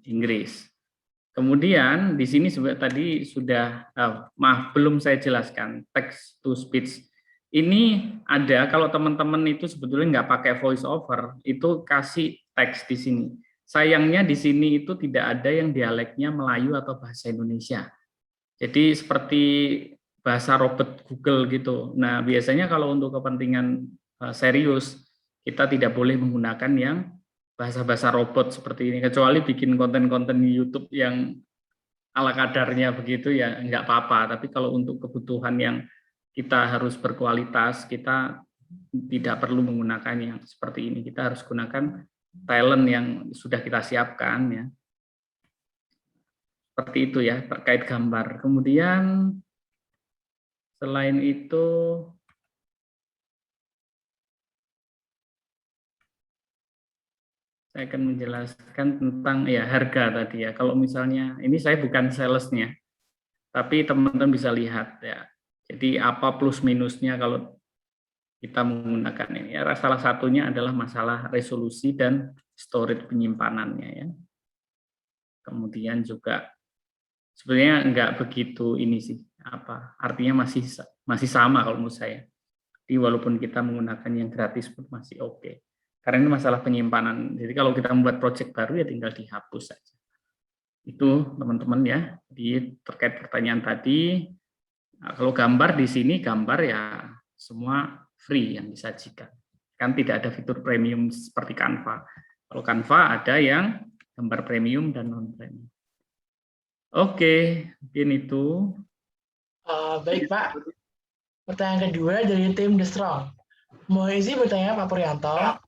Inggris. Kemudian di sini tadi sudah, maaf belum saya jelaskan text to speech. Ini ada kalau teman-teman itu sebetulnya nggak pakai voice over, itu kasih teks di sini. sayangnya di sini itu tidak ada yang dialeknya Melayu atau bahasa Indonesia. Jadi seperti bahasa robot Google gitu. Nah, biasanya kalau untuk kepentingan serius, kita tidak boleh menggunakan yang bahasa-bahasa robot seperti ini, kecuali bikin konten-konten YouTube yang ala kadarnya begitu ya nggak apa-apa. Tapi kalau untuk kebutuhan yang kita harus berkualitas, kita tidak perlu menggunakan yang seperti ini. Kita harus gunakan talent yang sudah kita siapkan ya. Seperti itu ya terkait gambar. Kemudian selain itu saya akan menjelaskan tentang ya harga tadi ya. Kalau misalnya ini saya bukan salesnya, tapi teman-teman bisa lihat ya. Jadi apa plus minusnya kalau kita menggunakan ini ya. Salah satunya adalah masalah resolusi dan storage penyimpanannya ya. Kemudian juga sebenarnya enggak begitu ini sih artinya masih sama kalau menurut saya. Jadi walaupun kita menggunakan yang gratis pun masih oke. Karena ini masalah penyimpanan. Jadi kalau kita membuat project baru ya tinggal dihapus saja. Itu teman-teman ya. Jadi terkait pertanyaan tadi, nah, kalau gambar di sini gambar ya semua free yang disajikan. Kan tidak ada fitur premium seperti Canva. Kalau Canva ada yang gambar premium dan non premium. Oke, mungkin itu. Baik Pak. Pertanyaan kedua dari tim The Strong. Mohon izin bertanya Pak Puryanto,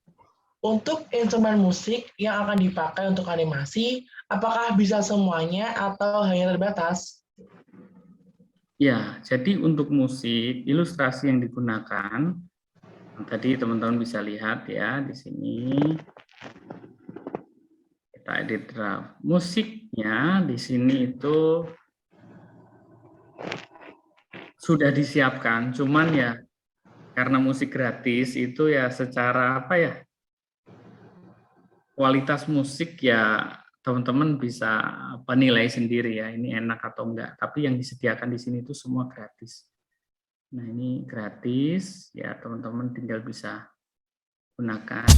untuk instrumen musik yang akan dipakai untuk animasi, apakah bisa semuanya atau hanya terbatas? Ya, jadi untuk musik, ilustrasi yang digunakan, tadi teman-teman bisa lihat ya di sini. Kita edit draft. Musiknya di sini itu sudah disiapkan, cuman ya karena musik gratis itu ya secara kualitas musik ya teman-teman bisa nilai sendiri ya, ini enak atau enggak. Tapi yang disediakan di sini itu semua gratis. Nah ini gratis, ya teman-teman tinggal bisa gunakan.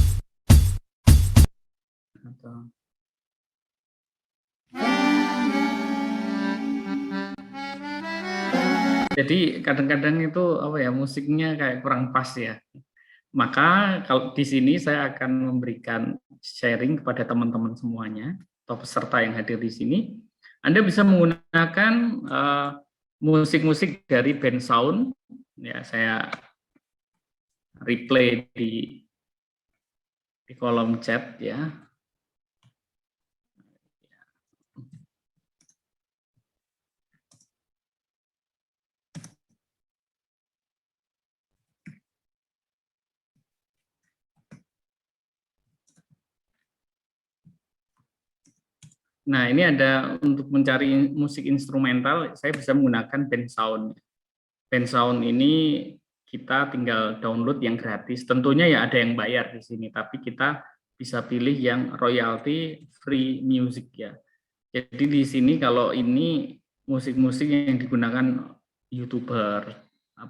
Jadi kadang-kadang itu musiknya kayak kurang pas ya. Maka kalau di sini saya akan memberikan sharing kepada teman-teman semuanya atau peserta yang hadir di sini. Anda bisa menggunakan musik-musik dari Bensound. Ya, saya replay di kolom chat ya. Nah, ini ada untuk mencari musik instrumental, saya bisa menggunakan Bensound. Bensound ini kita tinggal download yang gratis. Tentunya ya ada yang bayar di sini, tapi kita bisa pilih yang royalty free music ya. Jadi di sini kalau ini musik-musik yang digunakan YouTuber,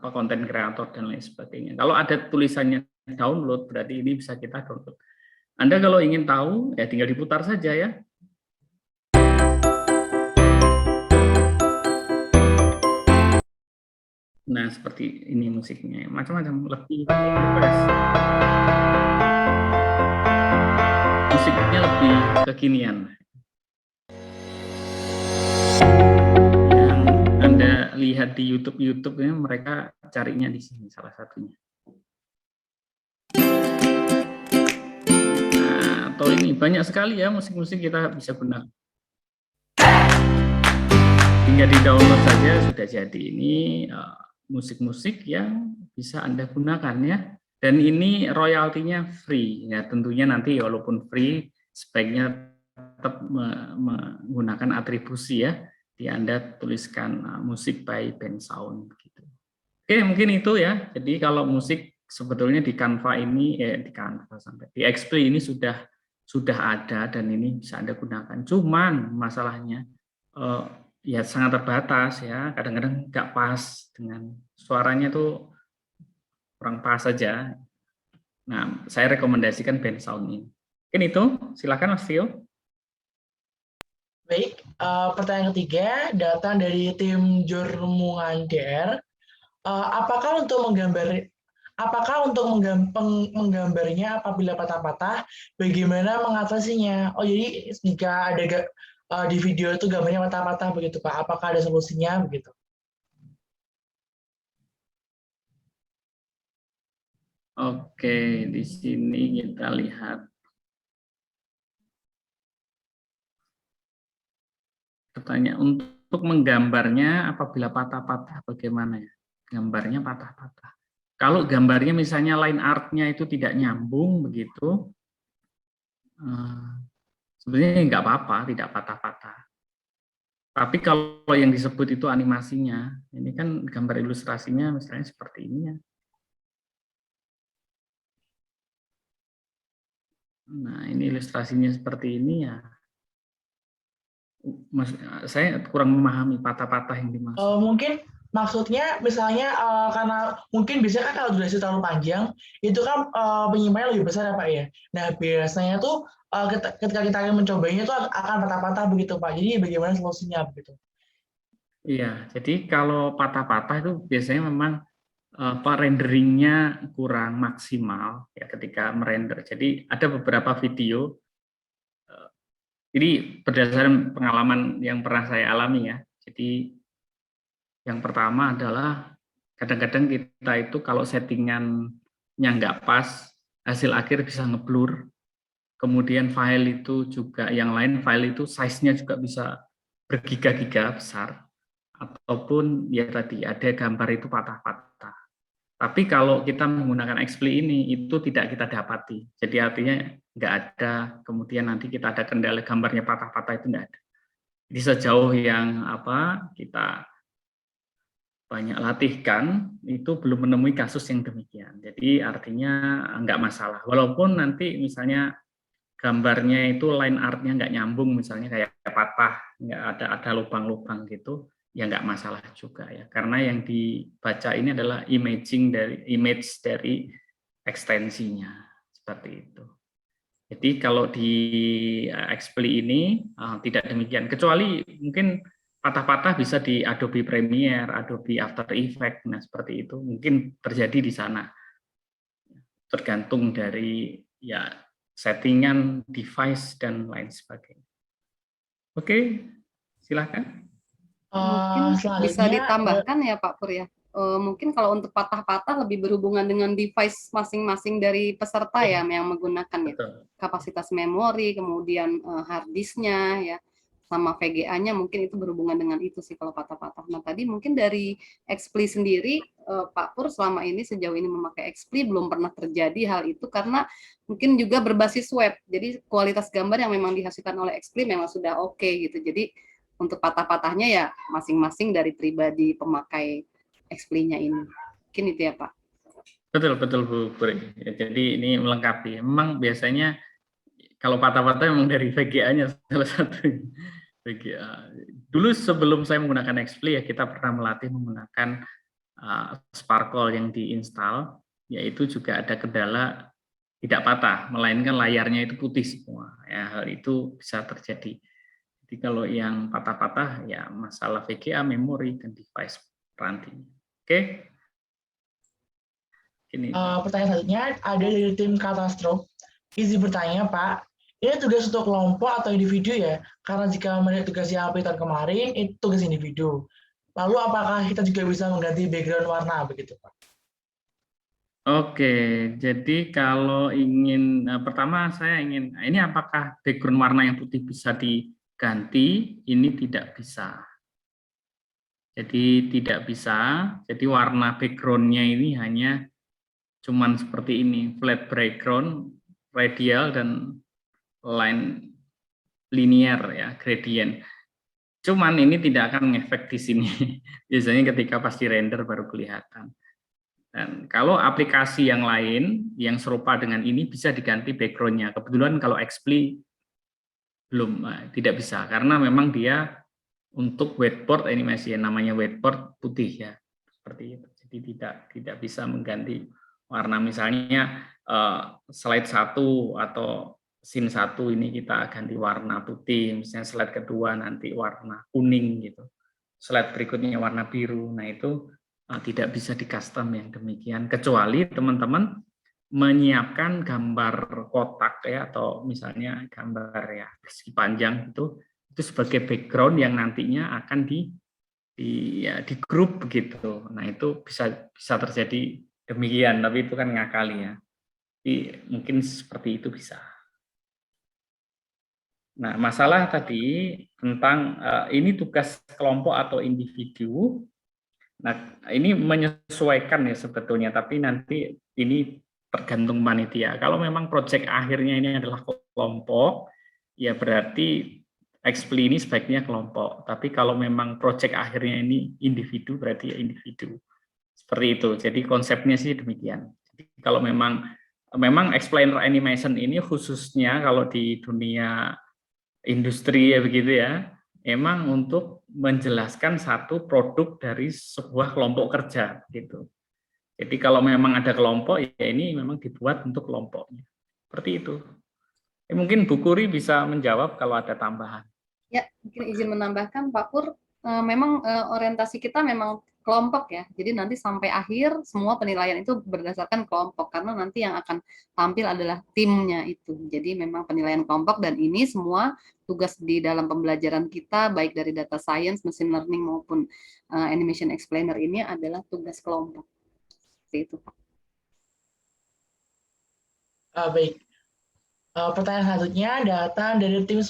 konten kreator dan lain sebagainya. Kalau ada tulisannya download, berarti ini bisa kita download. Anda kalau ingin tahu, ya tinggal diputar saja ya. Nah, seperti ini musiknya, macam-macam, lebih bebas. Musiknya lebih kekinian. Yang Anda lihat di YouTube ya, mereka carinya di sini salah satunya. Nah, atau ini banyak sekali ya musik-musik kita bisa gunakan. Tinggal di-download saja sudah jadi. Ini musik-musik yang bisa Anda gunakan ya. Dan ini royaltinya free ya. Tentunya nanti walaupun free sebaiknya tetap menggunakan atribusi ya. Di Anda tuliskan musik by Bensound gitu. Oke, mungkin itu ya. Jadi kalau musik sebetulnya di Canva ini di Canva sampai di XP ini sudah ada dan ini bisa Anda gunakan. Cuman masalahnya ya sangat terbatas ya, kadang-kadang nggak pas dengan suaranya tuh kurang pas saja. Nah, saya rekomendasikan Bensound ini. Mungkin itu, silakan Mas Tio. Baik, pertanyaan ketiga datang dari tim Jurmungan DR. Apakah untuk menggambarnya apabila patah-patah, bagaimana mengatasinya? Oh, jadi jika ada di video itu gambarnya patah-patah begitu, Pak. Apakah ada solusinya begitu? Oke, di sini kita lihat. Pertanyaan untuk menggambarnya apabila patah-patah bagaimana ya? Gambarnya patah-patah. Kalau gambarnya misalnya line art-nya itu tidak nyambung begitu, sebenarnya nggak apa-apa, tidak patah-patah. Tapi kalau yang disebut itu animasinya, ini kan gambar ilustrasinya misalnya seperti ini ya. Nah, ini ilustrasinya seperti ini ya. Saya kurang memahami patah-patah yang dimaksud. Mungkin maksudnya misalnya karena mungkin biasanya kan kalau durasi terlalu panjang itu kan penyimpanannya lebih besar ya Pak ya. Nah biasanya tuh ketika kita akan mencobanya itu akan patah-patah begitu Pak. Jadi bagaimana solusinya begitu? Iya, jadi kalau patah-patah itu biasanya memang renderingnya kurang maksimal ya ketika merender. Jadi ada beberapa video. Ini berdasarkan pengalaman yang pernah saya alami ya. Jadi yang pertama adalah kadang-kadang kita itu kalau settingannya nggak pas, hasil akhir bisa ngeblur. Kemudian file itu juga, yang lain file itu size-nya juga bisa bergiga-giga besar. Ataupun ya tadi ada gambar itu patah-patah. Tapi kalau kita menggunakan XPLI ini, itu tidak kita dapati. Jadi artinya nggak ada, kemudian nanti kita ada kendala gambarnya patah-patah itu nggak ada. Jadi sejauh yang kita banyak latihkan, itu belum menemui kasus yang demikian. Jadi artinya nggak masalah. Walaupun nanti misalnya gambarnya itu line art-nya nggak nyambung, misalnya kayak patah, nggak ada lubang-lubang gitu, ya nggak masalah juga ya. Karena yang dibaca ini adalah image dari ekstensinya, seperti itu. Jadi kalau di XPLI ini tidak demikian, kecuali mungkin patah-patah bisa di Adobe Premiere, Adobe After Effects, nah seperti itu mungkin terjadi di sana. Tergantung dari ya settingan device dan lain sebagainya. Oke, silakan. Mungkin bisa Selanjutnya ditambahkan ya Pak Pur ya. Mungkin kalau untuk patah-patah lebih berhubungan dengan device masing-masing dari peserta ya yang menggunakan ya. Betul. Kapasitas memori, kemudian hard disk-nya ya, sama VGA-nya mungkin itu berhubungan dengan itu sih kalau patah-patah. Nah tadi mungkin dari XPLI sendiri Pak Pur selama ini sejauh ini memakai XPLI belum pernah terjadi hal itu karena mungkin juga berbasis web. Jadi kualitas gambar yang memang dihasilkan oleh XPLI memang sudah oke gitu. Jadi untuk patah-patahnya ya masing-masing dari pribadi pemakai XPLI-nya ini. Mungkin itu ya Pak. Betul Bu Puri. Ya, jadi ini melengkapi. Memang biasanya kalau patah-patah memang dari VGA-nya salah satu. VGA. Dulu sebelum saya menggunakan XPLI ya kita pernah melatih menggunakan Sparkle yang diinstal, yaitu juga ada kendala tidak patah, melainkan layarnya itu putih semua. Ya, hal itu bisa terjadi. Jadi kalau yang patah-patah ya masalah VGA, memori, dan device ranting. Oke. Ini. Pertanyaan selanjutnya ada dari tim Katastrof. Izin bertanya Pak, ini tugas untuk kelompok atau individu ya? Karena jika melihat tugas yang tahun kemarin, itu tugas individu. Lalu apakah kita juga bisa mengganti background warna begitu Pak? Oke, jadi kalau ingin, pertama saya ingin, ini apakah background warna yang putih bisa diganti? Ini tidak bisa. Jadi tidak bisa, jadi warna background-nya ini hanya cuman seperti ini, flat background, radial, dan line linear ya, gradient. Cuman ini tidak akan ngefek di sini. Biasanya ketika pas di render baru kelihatan. Dan kalau aplikasi yang lain yang serupa dengan ini bisa diganti background-nya. Kebetulan kalau XPLI belum, tidak bisa karena memang dia untuk whiteboard ini masih namanya whiteboard putih ya, seperti itu. Jadi tidak bisa mengganti warna, misalnya slide 1 atau scene 1 ini kita ganti warna putih, misalnya slide kedua nanti warna kuning gitu. Slide berikutnya warna biru. Nah, itu tidak bisa di custom yang demikian, kecuali teman-teman menyiapkan gambar kotak ya, atau misalnya gambar ya persegi panjang itu sebagai background yang nantinya akan di grup begitu. Nah, itu bisa terjadi demikian, tapi itu kan ngakali ya. Jadi mungkin seperti itu bisa. Nah, masalah tadi tentang ini tugas kelompok atau individu. Nah, ini menyesuaikan ya sebetulnya, tapi nanti ini tergantung panitia. Kalau memang proyek akhirnya ini adalah kelompok, ya berarti Expli ini sebaiknya kelompok. Tapi kalau memang proyek akhirnya ini individu, berarti ya individu. Seperti itu. Jadi konsepnya sih demikian. Jadi kalau memang explainer animation ini khususnya kalau di dunia industri ya begitu ya, emang untuk menjelaskan satu produk dari sebuah kelompok kerja gitu. Jadi kalau memang ada kelompok, ya ini memang dibuat untuk kelompoknya. Seperti itu. Mungkin Bu Kuri bisa menjawab kalau ada tambahan. Ya, mungkin izin menambahkan Pak Pur, memang orientasi kita memang kelompok ya. Jadi nanti sampai akhir semua penilaian itu berdasarkan kelompok, karena nanti yang akan tampil adalah timnya itu. Jadi memang penilaian kelompok, dan ini semua tugas di dalam pembelajaran kita, baik dari data science, machine learning maupun animation explainer ini adalah tugas kelompok. Seperti itu. Baik. Pertanyaan selanjutnya datang dari tim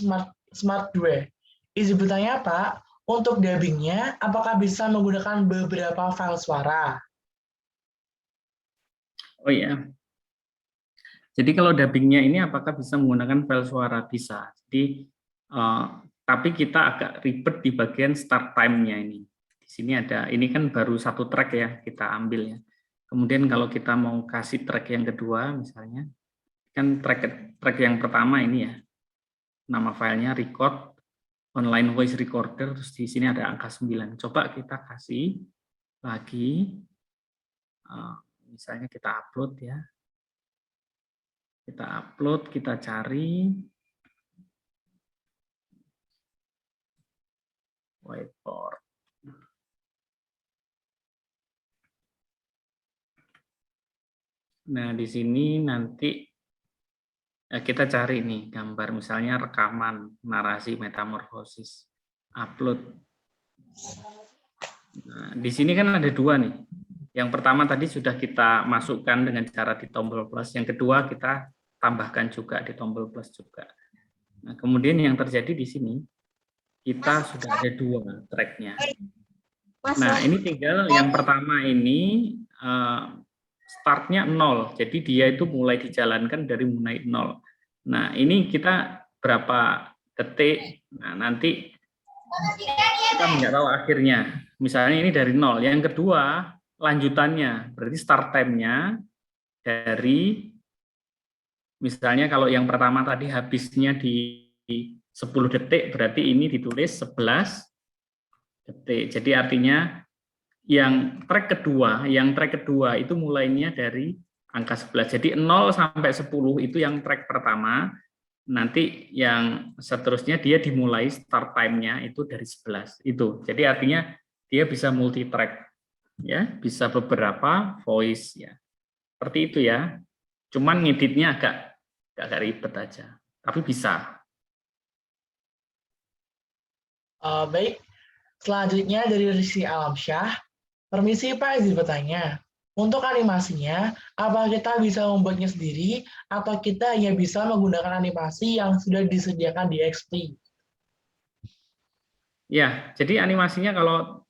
Smart 2. Izin bertanya, Pak, untuk dubbingnya, apakah bisa menggunakan beberapa file suara? Oh iya. Jadi kalau dubbingnya ini apakah bisa menggunakan file suara? Bisa. Jadi tapi kita agak ribet di bagian start time-nya ini. Di sini ada, ini kan baru satu track ya kita ambil ya. Kemudian kalau kita mau kasih track yang kedua misalnya, kan track yang pertama ini ya, nama filenya record online voice recorder, terus di sini ada angka 9. Coba kita kasih lagi, misalnya kita upload ya, kita cari whiteboard. Nah, di sini nanti kita cari nih gambar, misalnya rekaman, narasi, metamorfosis, upload. Nah, di sini kan ada dua nih. Yang pertama tadi sudah kita masukkan dengan cara di tombol plus. Yang kedua kita tambahkan juga di tombol plus juga. Nah, kemudian yang terjadi di sini, kita sudah ada dua tracknya. Nah, ini tinggal yang pertama ini startnya 0, jadi dia itu mulai dijalankan dari mulai 0. Nah, ini kita berapa detik, nah nanti kita nggak tahu akhirnya. Misalnya ini dari 0. Yang kedua, lanjutannya, berarti start time-nya dari, misalnya kalau yang pertama tadi habisnya di 10 detik, berarti ini ditulis 11 detik. Jadi artinya yang track kedua itu mulainya dari angka 11. Jadi 0 sampai 10 itu yang track pertama. Nanti yang seterusnya dia dimulai start time-nya itu dari 11 itu. Jadi artinya dia bisa multi track ya, bisa beberapa voice ya. Seperti itu ya. Cuman ngeditnya agak ribet aja, tapi bisa. Baik. Selanjutnya dari Rizky Alamsyah. Permisi Pak, izin bertanya. Untuk animasinya, apa kita bisa membuatnya sendiri atau kita hanya bisa menggunakan animasi yang sudah disediakan di XP? Ya, jadi animasinya kalau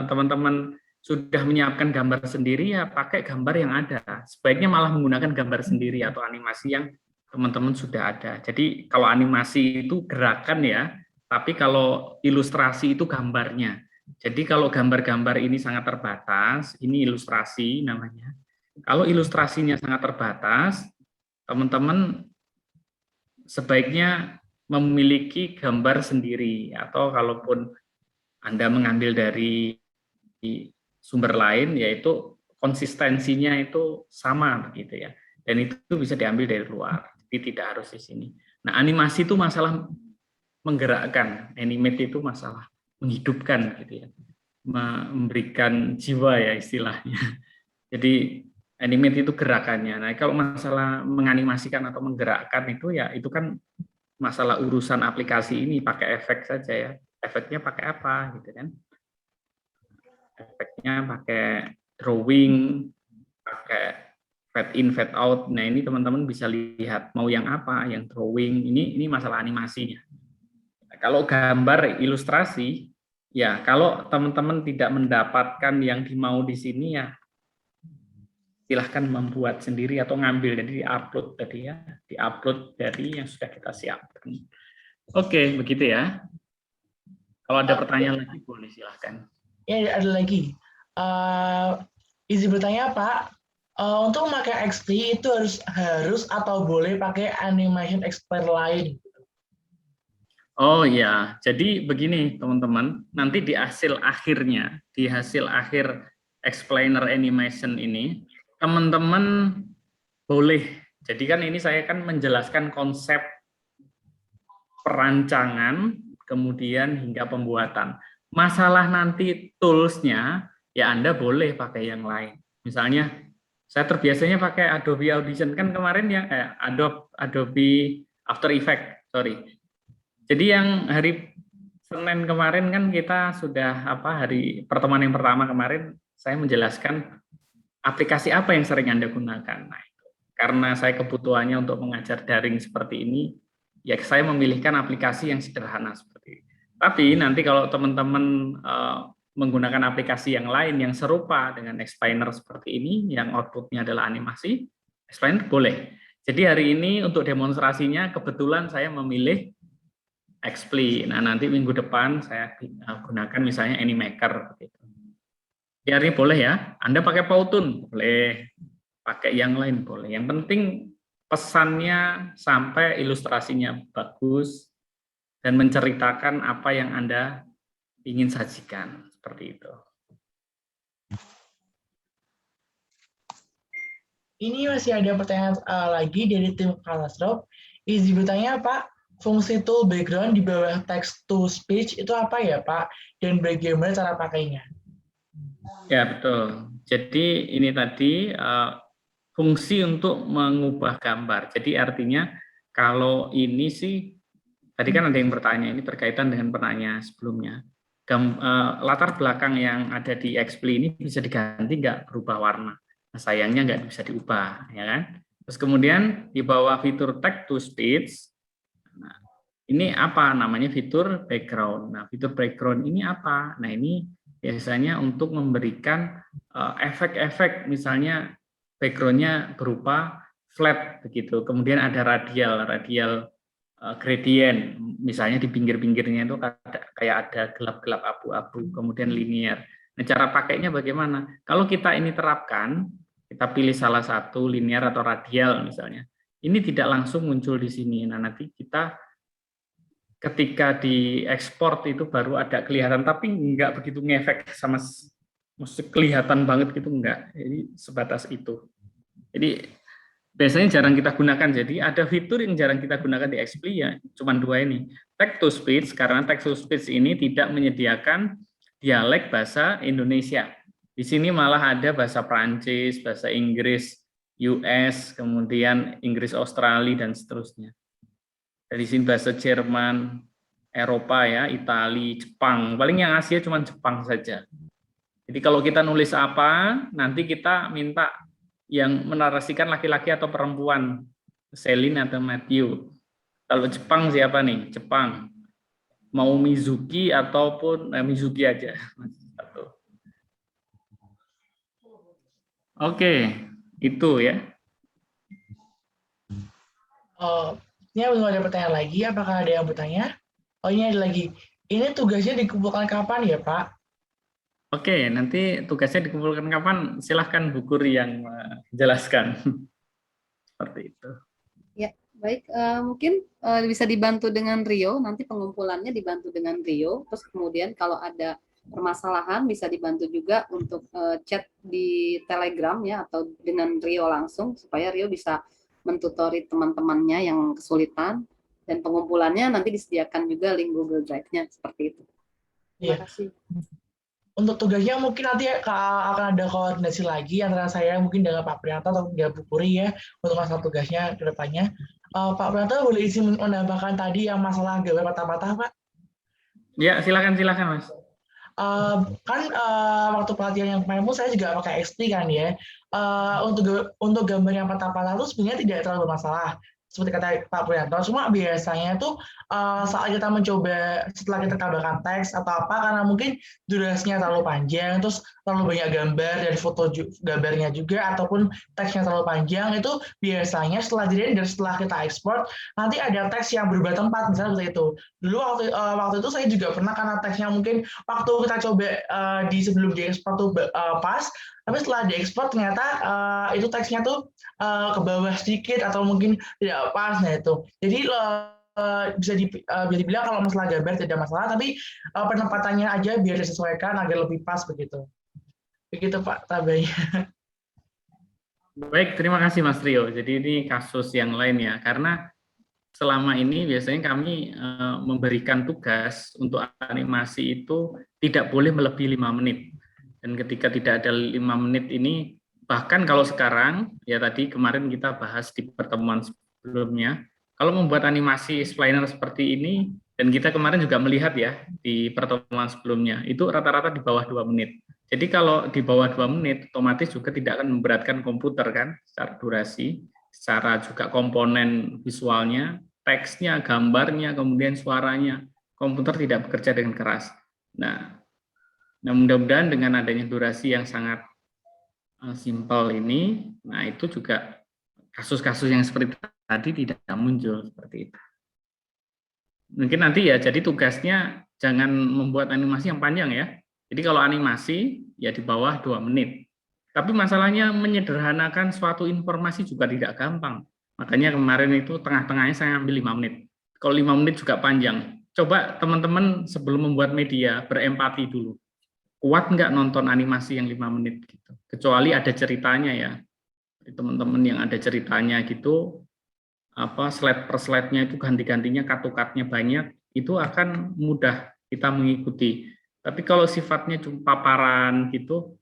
teman-teman sudah menyiapkan gambar sendiri ya pakai gambar yang ada. Sebaiknya malah menggunakan gambar sendiri atau animasi yang teman-teman sudah ada. Jadi kalau animasi itu gerakan ya, tapi kalau ilustrasi itu gambarnya. Jadi kalau gambar-gambar ini sangat terbatas, ini ilustrasi namanya. Kalau ilustrasinya sangat terbatas, teman-teman sebaiknya memiliki gambar sendiri, atau kalaupun Anda mengambil dari sumber lain, yaitu konsistensinya itu sama begitu ya. Dan itu bisa diambil dari luar. Jadi tidak harus di sini. Nah, animasi itu masalah menggerakkan, animate itu masalah menghidupkan gitu ya, memberikan jiwa ya istilahnya. Jadi animate itu gerakannya. Nah, kalau masalah menganimasikan atau menggerakkan itu ya itu kan masalah urusan aplikasi ini, pakai efek saja ya. Efeknya pakai apa gitu kan? Efeknya pakai drawing, pakai fade in, fade out. Nah, ini teman-teman bisa lihat mau yang apa, yang drawing. Ini masalah animasinya. Kalau gambar ilustrasi, ya kalau teman-teman tidak mendapatkan yang dimau di sini ya silahkan membuat sendiri atau ngambil, jadi diupload tadi ya, diupload dari yang sudah kita siapkan. Oke, begitu ya. Kalau ada pertanyaan lagi boleh silahkan. Ya, ada lagi. Izin bertanya Pak, untuk memakai XP itu harus atau boleh pakai animation expert lain? Oh ya, jadi begini teman-teman, nanti di hasil akhirnya, di hasil akhir explainer animation ini, teman-teman boleh, jadi kan ini saya kan menjelaskan konsep perancangan, kemudian hingga pembuatan. Masalah nanti tools-nya, ya Anda boleh pakai yang lain. Misalnya, saya terbiasanya pakai Adobe Audition, kan kemarin ya, Adobe After Effects, sorry. Jadi yang hari Senin kemarin kan kita sudah hari pertemuan yang pertama kemarin saya menjelaskan aplikasi apa yang sering Anda gunakan. Nah, karena saya kebutuhannya untuk mengajar daring seperti ini, ya saya memilihkan aplikasi yang sederhana seperti ini. Tapi nanti kalau teman-teman menggunakan aplikasi yang lain yang serupa dengan Explainer seperti ini, yang outputnya adalah animasi, Explainer boleh. Jadi hari ini untuk demonstrasinya kebetulan saya memilih Xpli. Nah, nanti minggu depan saya gunakan misalnya Animaker. Ya, ini boleh ya. Anda pakai Powtoon, boleh. Pakai yang lain, boleh. Yang penting pesannya sampai ilustrasinya bagus dan menceritakan apa yang Anda ingin sajikan. Seperti itu. Ini masih ada pertanyaan lagi dari tim Kalasrop. Izin bertanya Pak, fungsi tool background di bawah text to speech itu apa ya Pak? Dan bagaimana cara pakainya? Ya betul. Jadi ini tadi fungsi untuk mengubah gambar. Jadi artinya kalau ini sih, tadi kan ada yang bertanya, ini berkaitan dengan pertanyaan sebelumnya. Latar belakang yang ada di Xpli ini bisa diganti nggak berubah warna? Nah, sayangnya nggak bisa diubah, ya kan? Terus kemudian di bawah fitur text to speech, nah, ini apa namanya fitur background. Nah, fitur background ini apa? Nah, ini biasanya untuk memberikan efek-efek, misalnya backgroundnya berupa flat begitu. Kemudian ada radial gradient, misalnya di pinggir-pinggirnya itu kayak ada gelap-gelap abu-abu, kemudian linear. Nah, cara pakainya bagaimana? Kalau kita ini terapkan, kita pilih salah satu linear atau radial misalnya, ini tidak langsung muncul di sini. Nah, nanti kita ketika diekspor itu baru ada kelihatan, tapi nggak begitu ngefek sama, mesti kelihatan banget gitu, enggak. Jadi sebatas itu. Jadi biasanya jarang kita gunakan. Jadi ada fitur yang jarang kita gunakan di Xpli ya, cuma dua ini. Text to speech, karena text to speech ini tidak menyediakan dialek bahasa Indonesia. Di sini malah ada bahasa Prancis, bahasa Inggris, US, kemudian Inggris Australia dan seterusnya. Dari sini bahasa Jerman, Eropa ya, Italia, Jepang. Paling yang Asia cuma Jepang saja. Jadi kalau kita nulis apa, nanti kita minta yang menarasikan laki-laki atau perempuan, Celine atau Matthew. Kalau Jepang siapa nih? Jepang. Mau Mizuki ataupun Mizuki aja. Oke, itu ya. Ini belum ada pertanyaan lagi. Apakah ada yang bertanya? Oh, ini ada lagi. Ini tugasnya dikumpulkan kapan ya, Pak? Oke, nanti tugasnya dikumpulkan kapan? Silahkan Bu Kuri yang menjelaskan. Seperti itu. Ya, baik. Mungkin bisa dibantu dengan Rio. Nanti pengumpulannya dibantu dengan Rio. Terus kemudian kalau ada permasalahan bisa dibantu juga untuk chat di Telegram ya, atau dengan Rio langsung supaya Rio bisa mentutori teman-temannya yang kesulitan, dan pengumpulannya nanti disediakan juga link Google Drive-nya seperti itu. Terima Iya. kasih. Untuk tugasnya mungkin nanti akan ada koordinasi lagi antara saya mungkin dengan Pak Prianto atau dengan Bu Puri ya untuk masalah tugasnya ke depannya. Pak Prianto boleh izin menambahkan tadi yang masalah gambar patah-patah, Pak? Ya, silakan Mas. Kan waktu pelatihan yang kemarin pun saya juga pakai XP kan ya. Untuk gambar yang patah-patah itu sebenarnya tidak terlalu bermasalah. Seperti kata Pak Prianto, cuma biasanya tuh saat kita mencoba setelah kita tambahkan teks atau apa, karena mungkin durasinya terlalu panjang, terus terlalu banyak gambar dan foto gambarnya juga, ataupun teksnya terlalu panjang, itu biasanya setelah dirender, setelah kita ekspor, nanti ada teks yang berubah tempat, misalnya seperti itu. Dulu waktu itu saya juga pernah, karena teksnya mungkin waktu kita coba sebelum diekspor tuh pas, tapi setelah diekspor ternyata itu teksnya tuh ke bawah sedikit atau mungkin tidak pas. Nah itu jadi bisa dibilang kalau masalah gambar tidak masalah, tapi penempatannya aja biar disesuaikan agar lebih pas begitu Pak tabelnya. Baik, terima kasih Mas Rio. Jadi ini kasus yang lain ya, karena selama ini biasanya kami memberikan tugas untuk animasi itu tidak boleh melebihi 5 menit. Dan ketika tidak ada 5 menit ini, bahkan kalau sekarang, ya tadi kemarin kita bahas di pertemuan sebelumnya, kalau membuat animasi explainer seperti ini, dan kita kemarin juga melihat ya di pertemuan sebelumnya, itu rata-rata di bawah 2 menit. Jadi kalau di bawah 2 menit, otomatis juga tidak akan memberatkan komputer kan, secara durasi, secara juga komponen visualnya, teksnya, gambarnya, kemudian suaranya, komputer tidak bekerja dengan keras. Nah, mudah-mudahan dengan adanya durasi yang sangat simpel ini, nah itu juga kasus-kasus yang seperti tadi tidak muncul seperti itu. Mungkin nanti ya, jadi tugasnya jangan membuat animasi yang panjang ya. Jadi kalau animasi ya di bawah 2 menit. Tapi masalahnya menyederhanakan suatu informasi juga tidak gampang. Makanya kemarin itu tengah-tengahnya saya ambil 5 menit. Kalau 5 menit juga panjang. Coba teman-teman sebelum membuat media berempati dulu. Kuat nggak nonton animasi yang 5 menit gitu. Kecuali ada ceritanya ya. Teman-teman yang ada ceritanya gitu, slide per slide-nya itu ganti-gantinya, cut-nya banyak, itu akan mudah kita mengikuti. Tapi kalau sifatnya cuma paparan gitu,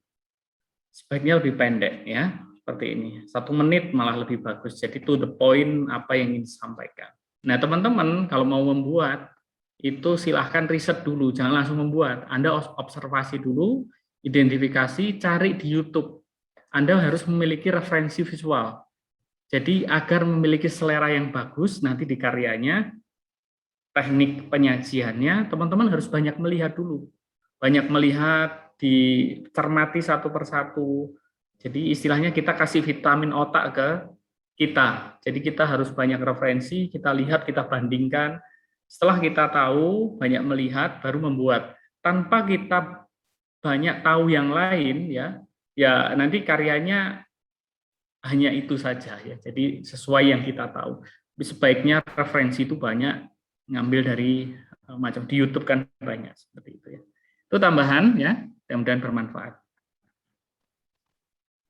sebaiknya lebih pendek ya, seperti ini. 1 menit malah lebih bagus. Jadi to the point apa yang ingin disampaikan. Nah teman-teman kalau mau membuat, itu silahkan riset dulu, jangan langsung membuat. Anda observasi dulu, identifikasi, cari di YouTube. Anda harus memiliki referensi visual. Jadi agar memiliki selera yang bagus, nanti di karyanya, teknik penyajiannya, teman-teman harus banyak melihat dulu. Banyak melihat, dicermati satu persatu. Jadi istilahnya kita kasih vitamin otak ke kita. Jadi kita harus banyak referensi, kita lihat, kita bandingkan. Setelah kita tahu, banyak melihat, baru membuat. Tanpa kita banyak tahu yang lain, ya nanti karyanya hanya itu saja ya. Jadi sesuai yang kita tahu. Sebaiknya referensi itu banyak, ngambil dari macam di YouTube kan banyak seperti itu ya. Itu tambahan ya, mudah-mudahan bermanfaat.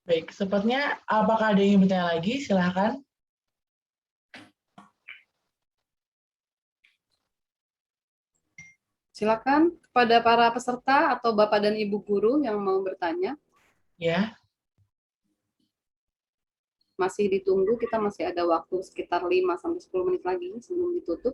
Baik, sepertinya apakah ada yang bertanya lagi? Silahkan. Silakan kepada para peserta atau Bapak dan Ibu guru yang mau bertanya. Ya. Masih ditunggu, kita masih ada waktu sekitar 5-10 menit lagi sebelum ditutup.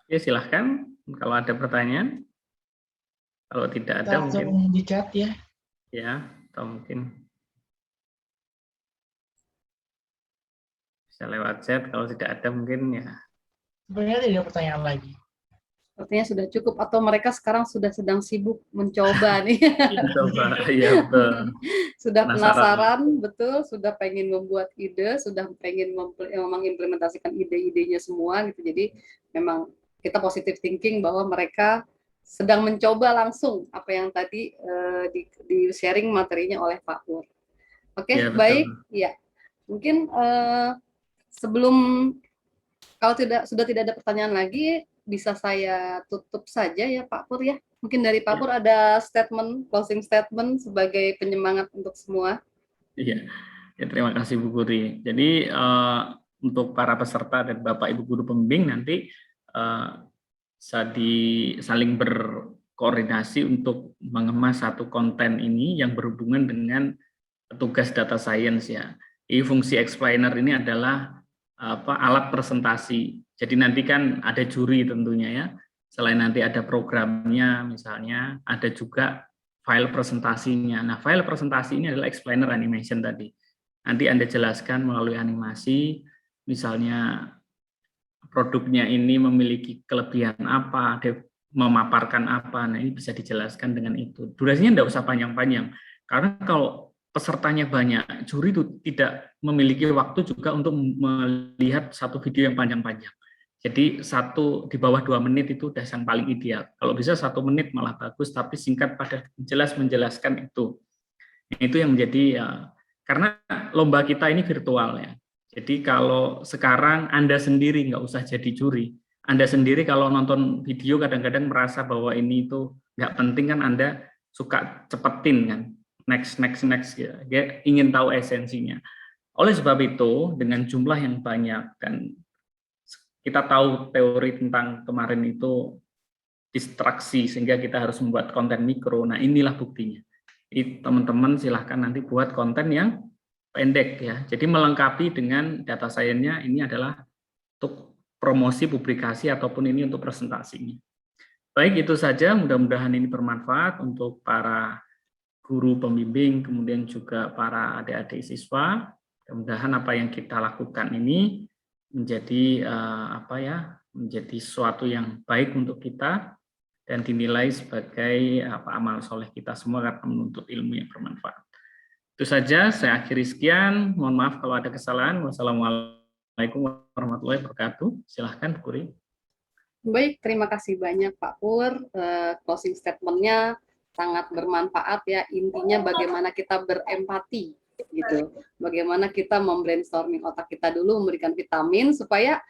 Oke, silahkan kalau ada pertanyaan. Kalau tidak ada Langsung mungkin di chat ya. Ya, atau mungkin bisa lewat chat. Kalau tidak ada mungkin ya. Sebenarnya tidak ada pertanyaan lagi. Sepertinya sudah cukup, atau mereka sekarang sudah sedang sibuk mencoba nih. Coba, ya betul. Sudah penasaran, betul, sudah pengen membuat ide, sudah pengen mengimplementasikan ide-idenya semua gitu. Jadi memang kita positive thinking bahwa mereka sedang mencoba langsung apa yang tadi di sharing materinya oleh Pak Pur. Oke, Ya, betul. baik. Ya, mungkin sebelum kalau sudah tidak ada pertanyaan lagi, bisa saya tutup saja ya Pak Pur ya. Mungkin dari Pak Pur ada closing statement sebagai penyemangat untuk semua. Iya, ya, terima kasih Bu Guri. Jadi untuk para peserta dan Bapak Ibu guru pembimbing nanti saling berkoordinasi untuk mengemas satu konten ini yang berhubungan dengan tugas data science ya. Ini fungsi explainer ini adalah alat presentasi. Jadi nanti kan ada juri tentunya ya. Selain nanti ada programnya misalnya, ada juga file presentasinya. Nah, file presentasi ini adalah explainer animation tadi. Nanti Anda jelaskan melalui animasi, misalnya produknya ini memiliki kelebihan apa, memaparkan apa. Nah, ini bisa dijelaskan dengan itu. Durasinya tidak usah panjang-panjang. Karena kalau pesertanya banyak, juri itu tidak memiliki waktu juga untuk melihat satu video yang panjang-panjang. Jadi di bawah 2 menit itu udah yang paling ideal. Kalau bisa 1 menit malah bagus, tapi singkat padat jelas menjelaskan itu. Itu yang menjadi karena lomba kita ini virtual ya. Jadi kalau sekarang Anda sendiri nggak usah jadi juri. Anda sendiri kalau nonton video kadang-kadang merasa bahwa ini itu nggak penting kan, Anda suka cepetin kan. Next ya. Dia ingin tahu esensinya. Oleh sebab itu dengan jumlah yang banyak dan kita tahu teori tentang kemarin itu distraksi sehingga kita harus membuat konten mikro. Nah, inilah buktinya. Jadi teman-teman silahkan nanti buat konten yang pendek ya. Jadi melengkapi dengan data science-nya ini adalah untuk promosi, publikasi ataupun ini untuk presentasinya. Baik, itu saja. Mudah-mudahan ini bermanfaat untuk para guru pembimbing, kemudian juga para adik-adik siswa. Mudah-mudahan apa yang kita lakukan ini menjadi menjadi sesuatu yang baik untuk kita dan dinilai sebagai amal soleh kita semua karena menuntut ilmu yang bermanfaat. Itu saja, saya akhiri sekian. Mohon maaf kalau ada kesalahan. Wassalamualaikum warahmatullahi wabarakatuh. Silahkan, Bu Guri. Baik, terima kasih banyak Pak Pur. Closing statement-nya sangat bermanfaat ya. Intinya bagaimana kita berempati gitu. Bagaimana kita membrainstorming otak kita dulu, memberikan vitamin supaya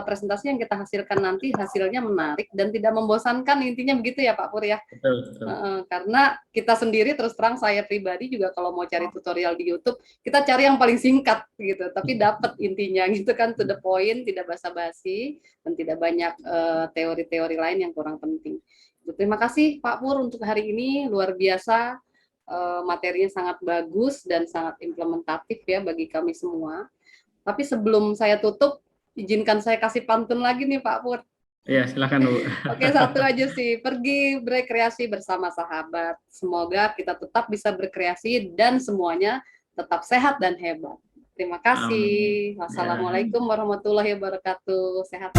presentasi yang kita hasilkan nanti hasilnya menarik dan tidak membosankan, intinya begitu ya Pak Pur ya. Betul. Karena kita sendiri terus terang saya pribadi juga kalau mau cari tutorial di YouTube kita cari yang paling singkat gitu, tapi dapat intinya gitu kan, to the point, tidak basa-basi dan tidak banyak teori-teori lain yang kurang penting. Terima kasih Pak Pur untuk hari ini, luar biasa. Materinya sangat bagus dan sangat implementatif ya bagi kami semua. Tapi sebelum saya tutup, izinkan saya kasih pantun lagi nih Pak Pur. Ya, silakan Bu. Oke, satu aja sih. Pergi berekreasi bersama sahabat. Semoga kita tetap bisa berkreasi dan semuanya tetap sehat dan hebat. Terima kasih. Wassalamualaikum warahmatullahi wabarakatuh. Sehat.